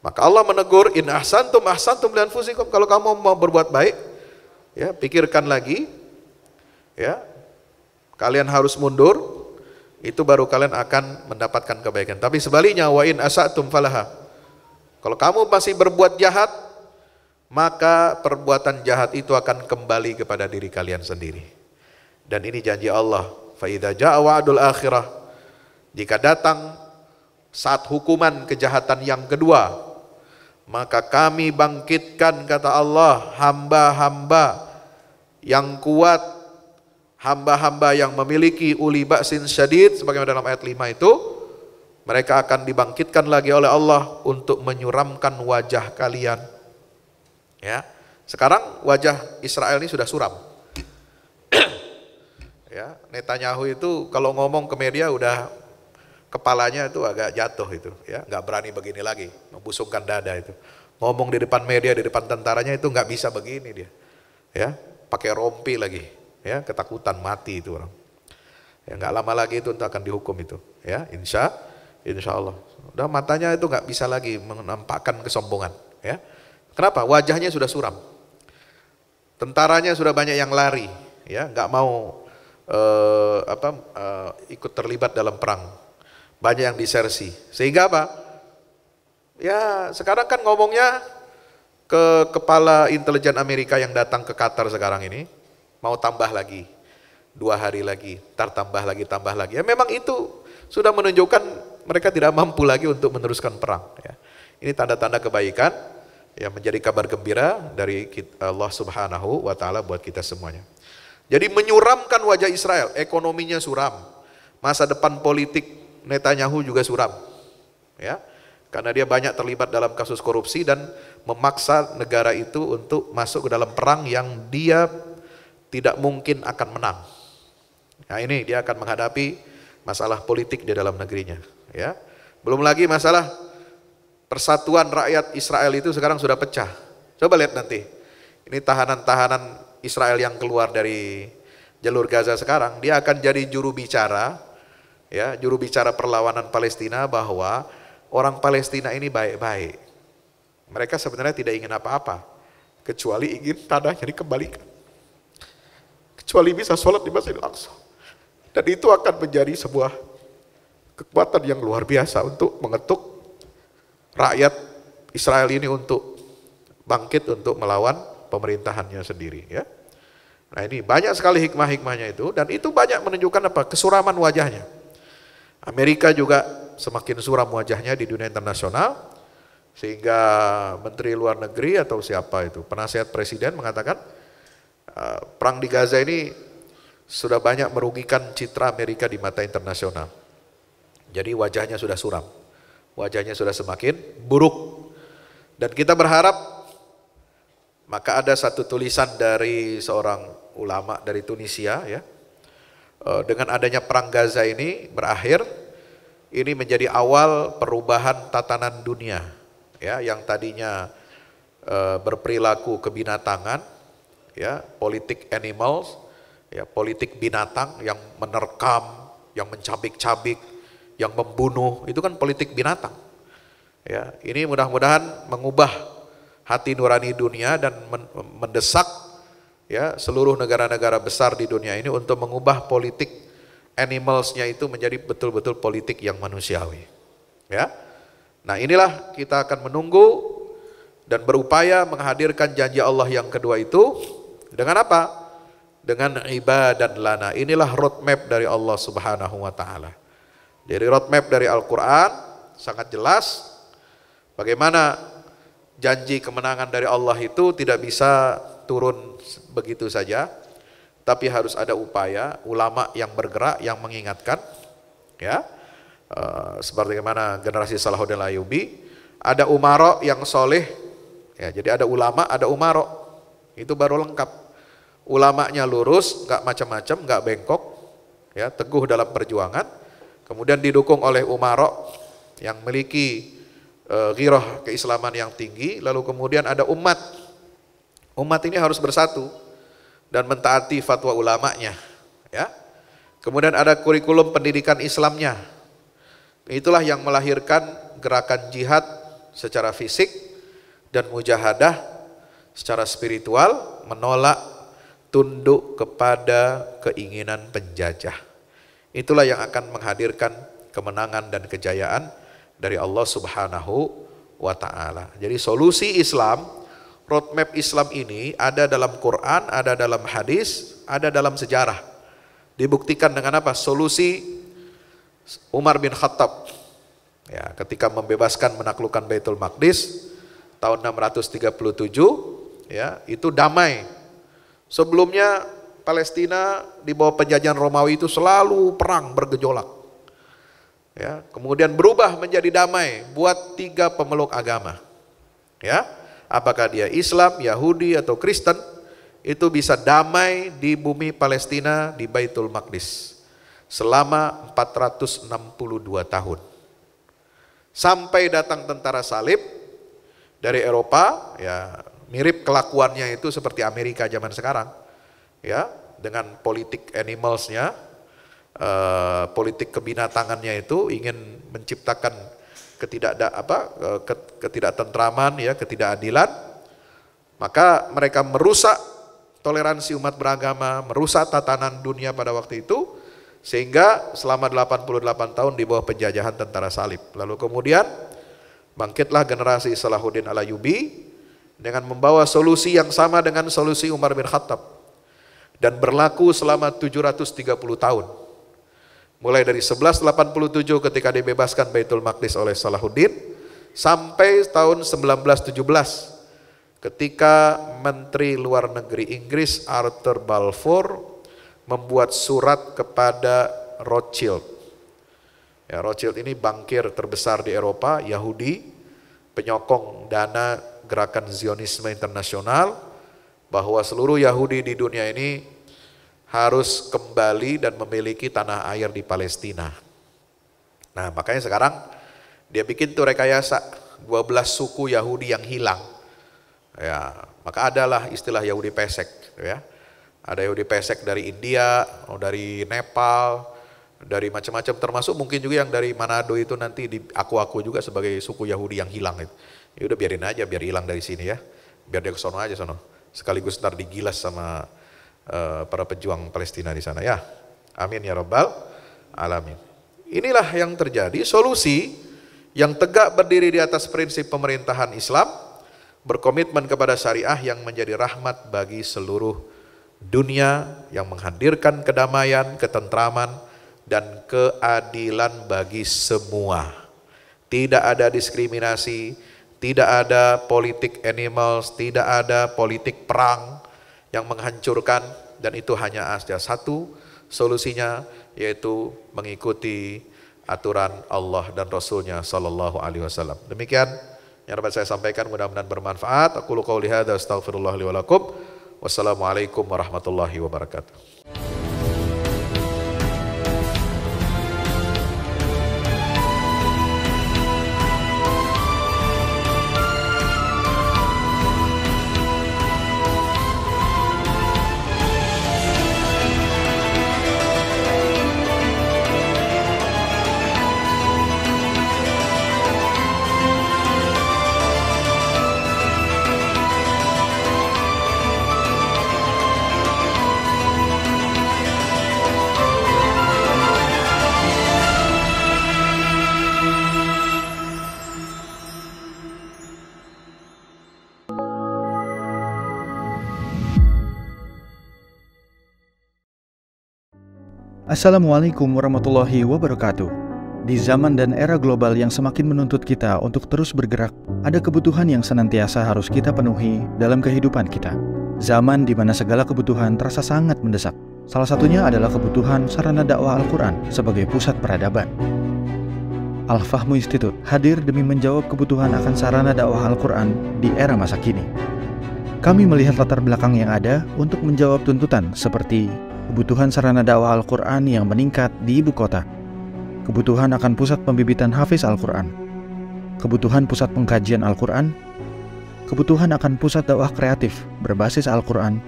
Maka Allah menegur, in ahsantum ahsantum li anfusikum. Kalau kamu mau berbuat baik, ya, pikirkan lagi, ya, kalian harus mundur, itu baru kalian akan mendapatkan kebaikan. Tapi sebaliknya, wa in asatum falaha. Kalau kamu masih berbuat jahat, maka perbuatan jahat itu akan kembali kepada diri kalian sendiri. Dan ini janji Allah, fa idza jaa wa'dul akhirah, jika datang saat hukuman kejahatan yang kedua, maka kami bangkitkan, kata Allah, hamba-hamba yang kuat, hamba-hamba yang memiliki uli ba'sin syadid, sebagaimana dalam ayat 5 itu, Mereka akan dibangkitkan lagi oleh Allah untuk menyuramkan wajah kalian. Ya, sekarang wajah Israel ini sudah suram. Ya, Netanyahu itu kalau ngomong ke media udah kepalanya itu agak jatuh itu, ya, nggak berani begini lagi, membusungkan dada itu. Ngomong di depan media, di depan tentaranya itu nggak bisa begini dia, ya, pakai rompi lagi, ya, ketakutan mati itu orang. Ya, nggak lama lagi itu akan dihukum itu, ya, insya Allah. Udah matanya itu nggak bisa lagi menampakkan kesombongan, ya. Kenapa? Wajahnya sudah suram. Tentaranya sudah banyak yang lari, ya, nggak mau ikut terlibat dalam perang. Banyak yang disersi. Sehingga apa? Ya, sekarang kan ngomongnya ke kepala intelijen Amerika yang datang ke Qatar sekarang ini, mau tambah lagi 2 hari lagi, tambah lagi. Ya memang itu sudah menunjukkan mereka tidak mampu lagi untuk meneruskan perang. Ya. Ini tanda-tanda kebaikan yang menjadi kabar gembira dari Allah Subhanahu wa Ta'ala buat kita semuanya. Jadi menyuramkan wajah Israel, ekonominya suram, masa depan politik Netanyahu juga suram, ya, karena dia banyak terlibat dalam kasus korupsi dan memaksa negara itu untuk masuk ke dalam perang yang dia tidak mungkin akan menang. Nah ini dia akan menghadapi masalah politik di dalam negerinya, ya. Belum lagi masalah persatuan rakyat Israel itu sekarang sudah pecah. Coba lihat nanti, ini tahanan-tahanan Israel yang keluar dari jalur Gaza sekarang, dia akan jadi juru bicara, ya, juru bicara perlawanan Palestina bahwa orang Palestina ini baik-baik. Mereka sebenarnya tidak ingin apa-apa, kecuali ingin tanahnya dikembalikan. Kecuali bisa sholat di Masjidil Aqsa. Dan itu akan menjadi sebuah kekuatan yang luar biasa untuk mengetuk rakyat Israel ini untuk bangkit untuk melawan pemerintahannya sendiri, ya. Nah ini banyak sekali hikmah-hikmahnya itu, dan itu banyak menunjukkan apa? Kesuraman wajahnya. Amerika juga semakin suram wajahnya di dunia internasional, sehingga Menteri Luar Negeri atau siapa itu, penasihat presiden mengatakan perang di Gaza ini sudah banyak merugikan citra Amerika di mata internasional. Jadi wajahnya sudah suram, wajahnya sudah semakin buruk. Dan kita berharap, maka ada satu tulisan dari seorang ulama dari Tunisia, ya, dengan adanya perang Gaza ini berakhir, ini menjadi awal perubahan tatanan dunia, ya, yang tadinya berperilaku kebinatangan, ya, politik animals, ya, politik binatang yang menerkam, yang mencabik-cabik, yang membunuh, itu kan politik binatang. Ya, ini mudah-mudahan mengubah hati nurani dunia dan mendesak, ya, seluruh negara-negara besar di dunia ini untuk mengubah politik animalsnya itu menjadi betul-betul politik yang manusiawi. Ya, nah inilah kita akan menunggu dan berupaya menghadirkan janji Allah yang kedua itu dengan apa? Dengan ibadat lana. Inilah roadmap dari Allah Subhanahu wa Ta'ala. Dari roadmap dari Al-Quran sangat jelas bagaimana janji kemenangan dari Allah itu tidak bisa turun begitu saja, tapi harus ada upaya ulama yang bergerak, yang mengingatkan, ya, seperti bagaimana generasi Salahuddin Ayyubi, ada umaro yang soleh, ya, jadi ada ulama, ada umaro, itu baru lengkap. Ulamanya lurus, nggak macam-macam, nggak bengkok, ya, teguh dalam perjuangan, kemudian didukung oleh umaro yang memiliki ghirah keislaman yang tinggi, lalu kemudian ada umat. Umat ini harus bersatu dan mentaati fatwa ulamanya, ya. Kemudian ada kurikulum pendidikan Islamnya. Itulah yang melahirkan gerakan jihad secara fisik dan mujahadah secara spiritual, menolak tunduk kepada keinginan penjajah. Itulah yang akan menghadirkan kemenangan dan kejayaan dari Allah Subhanahu wa Ta'ala. Jadi solusi Islam, roadmap Islam ini ada dalam Quran, ada dalam hadis, ada dalam sejarah. Dibuktikan dengan apa? Solusi Umar bin Khattab, ya, ketika membebaskan menaklukkan Baitul Maqdis tahun 637, ya, itu damai. Sebelumnya Palestina di bawah penjajahan Romawi itu selalu perang bergejolak. Ya, kemudian berubah menjadi damai buat 3 pemeluk agama. Ya, apakah dia Islam, Yahudi atau Kristen, itu bisa damai di bumi Palestina di Baitul Maqdis selama 462 tahun. Sampai datang tentara salib dari Eropa, ya mirip kelakuannya itu seperti Amerika zaman sekarang. Ya, dengan politik animalsnya, politik kebinatangannya itu ingin menciptakan ketidaktentraman, ya, ketidakadilan. Maka mereka merusak toleransi umat beragama, merusak tatanan dunia pada waktu itu, sehingga selama 88 tahun di bawah penjajahan tentara salib. Lalu kemudian bangkitlah generasi Salahuddin Al-Ayyubi dengan membawa solusi yang sama dengan solusi Umar bin Khattab, dan berlaku selama 730 tahun. Mulai dari 1187 ketika dibebaskan Baitul Maqdis oleh Salahuddin, sampai tahun 1917 ketika Menteri Luar Negeri Inggris Arthur Balfour membuat surat kepada Rothschild. Ya, Rothschild ini bankir terbesar di Eropa, Yahudi, penyokong dana gerakan Zionisme internasional, bahwa seluruh Yahudi di dunia ini harus kembali dan memiliki tanah air di Palestina. Nah, makanya sekarang dia bikin tuh rekayasa 12 suku Yahudi yang hilang. Ya, maka adalah istilah Yahudi pesek, ya. Ada Yahudi pesek dari India, dari Nepal, dari macam-macam, termasuk mungkin juga yang dari Manado itu nanti aku juga sebagai suku Yahudi yang hilang itu. Ya udah biarin aja, biar hilang dari sini ya. Biar dia ke sono aja sono. Sekaligus ntar digilas sama para pejuang Palestina di sana ya. Amin ya rabbal alamin. Inilah yang terjadi, solusi yang tegak berdiri di atas prinsip pemerintahan Islam, berkomitmen kepada syariah yang menjadi rahmat bagi seluruh dunia, yang menghadirkan kedamaian, ketentraman, dan keadilan bagi semua. Tidak ada diskriminasi, tidak ada politik animals, tidak ada politik perang yang menghancurkan, dan itu hanya ada satu solusinya, yaitu mengikuti aturan Allah dan Rasulnya Sallallahu Alaihi Wasallam. Demikian yang dapat saya sampaikan, mudah-mudahan bermanfaat. Aku qouli hadza astaghfirullah li wa lakum. Wassalamualaikum warahmatullahi wabarakatuh. Assalamualaikum warahmatullahi wabarakatuh. Di zaman dan era global yang semakin menuntut kita untuk terus bergerak, ada kebutuhan yang senantiasa harus kita penuhi dalam kehidupan kita. Zaman di mana segala kebutuhan terasa sangat mendesak. Salah satunya adalah kebutuhan sarana dakwah Al-Quran sebagai pusat peradaban. Al-Fahmu Institute hadir demi menjawab kebutuhan akan sarana dakwah Al-Quran di era masa kini. Kami melihat latar belakang yang ada untuk menjawab tuntutan seperti kebutuhan sarana dakwah Al-Quran yang meningkat di ibu kota, kebutuhan akan pusat pembibitan hafiz Al-Quran, kebutuhan pusat pengkajian Al-Quran, kebutuhan akan pusat dakwah kreatif berbasis Al-Quran,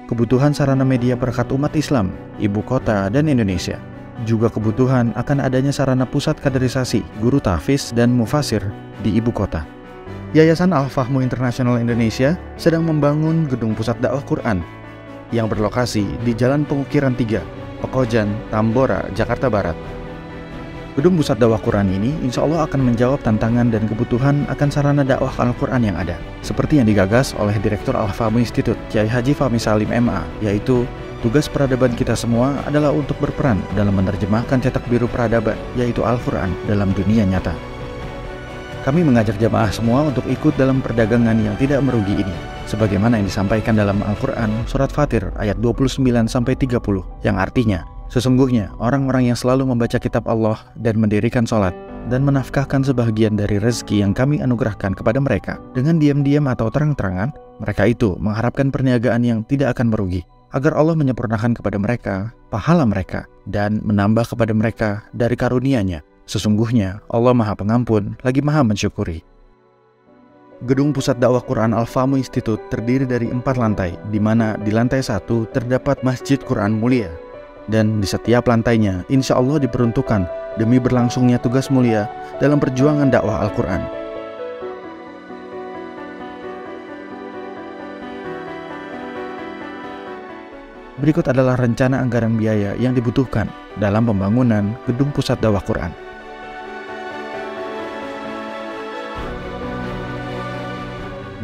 kebutuhan sarana media perekat umat Islam, ibu kota dan Indonesia, juga kebutuhan akan adanya sarana pusat kaderisasi guru tahfiz dan mufasir di ibu kota. Yayasan Al-Fahmu International Indonesia sedang membangun gedung pusat dakwah Quran yang berlokasi di Jalan Pengukiran 3, Pekojan, Tambora, Jakarta Barat. Gedung pusat dakwah Quran ini insya Allah akan menjawab tantangan dan kebutuhan akan sarana dakwah Al-Quran yang ada, seperti yang digagas oleh Direktur Al-Fahmu Institute, Kiai Haji Fahmi Salim MA, yaitu tugas peradaban kita semua adalah untuk berperan dalam menerjemahkan cetak biru peradaban, yaitu Al-Quran, dalam dunia nyata. Kami mengajak jamaah semua untuk ikut dalam perdagangan yang tidak merugi ini, sebagaimana yang disampaikan dalam Al-Quran Surat Fatir ayat 29-30, yang artinya, Sesungguhnya orang-orang yang selalu membaca kitab Allah dan mendirikan sholat dan menafkahkan sebahagian dari rezeki yang kami anugerahkan kepada mereka dengan diam-diam atau terang-terangan, mereka itu mengharapkan perniagaan yang tidak akan merugi, agar Allah menyempurnakan kepada mereka pahala mereka dan menambah kepada mereka dari karunia-Nya. Sesungguhnya Allah Maha Pengampun lagi Maha Mensyukuri. Gedung Pusat Dakwah Quran Al-Fahmu Institute terdiri dari 4 lantai, di mana di lantai 1 terdapat Masjid Quran Mulia. Dan di setiap lantainya insya Allah diperuntukkan demi berlangsungnya tugas mulia dalam perjuangan dakwah Al-Quran. Berikut adalah rencana anggaran biaya yang dibutuhkan dalam pembangunan Gedung Pusat Dakwah Quran.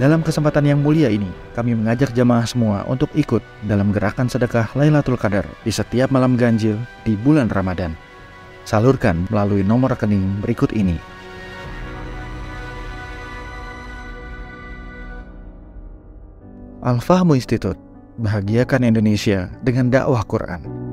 Dalam kesempatan yang mulia ini, kami mengajak jamaah semua untuk ikut dalam gerakan sedekah Lailatul Qadar di setiap malam ganjil di bulan Ramadan. Salurkan melalui nomor rekening berikut ini. Al-Fahmu Institute, bahagiakan Indonesia dengan dakwah Quran.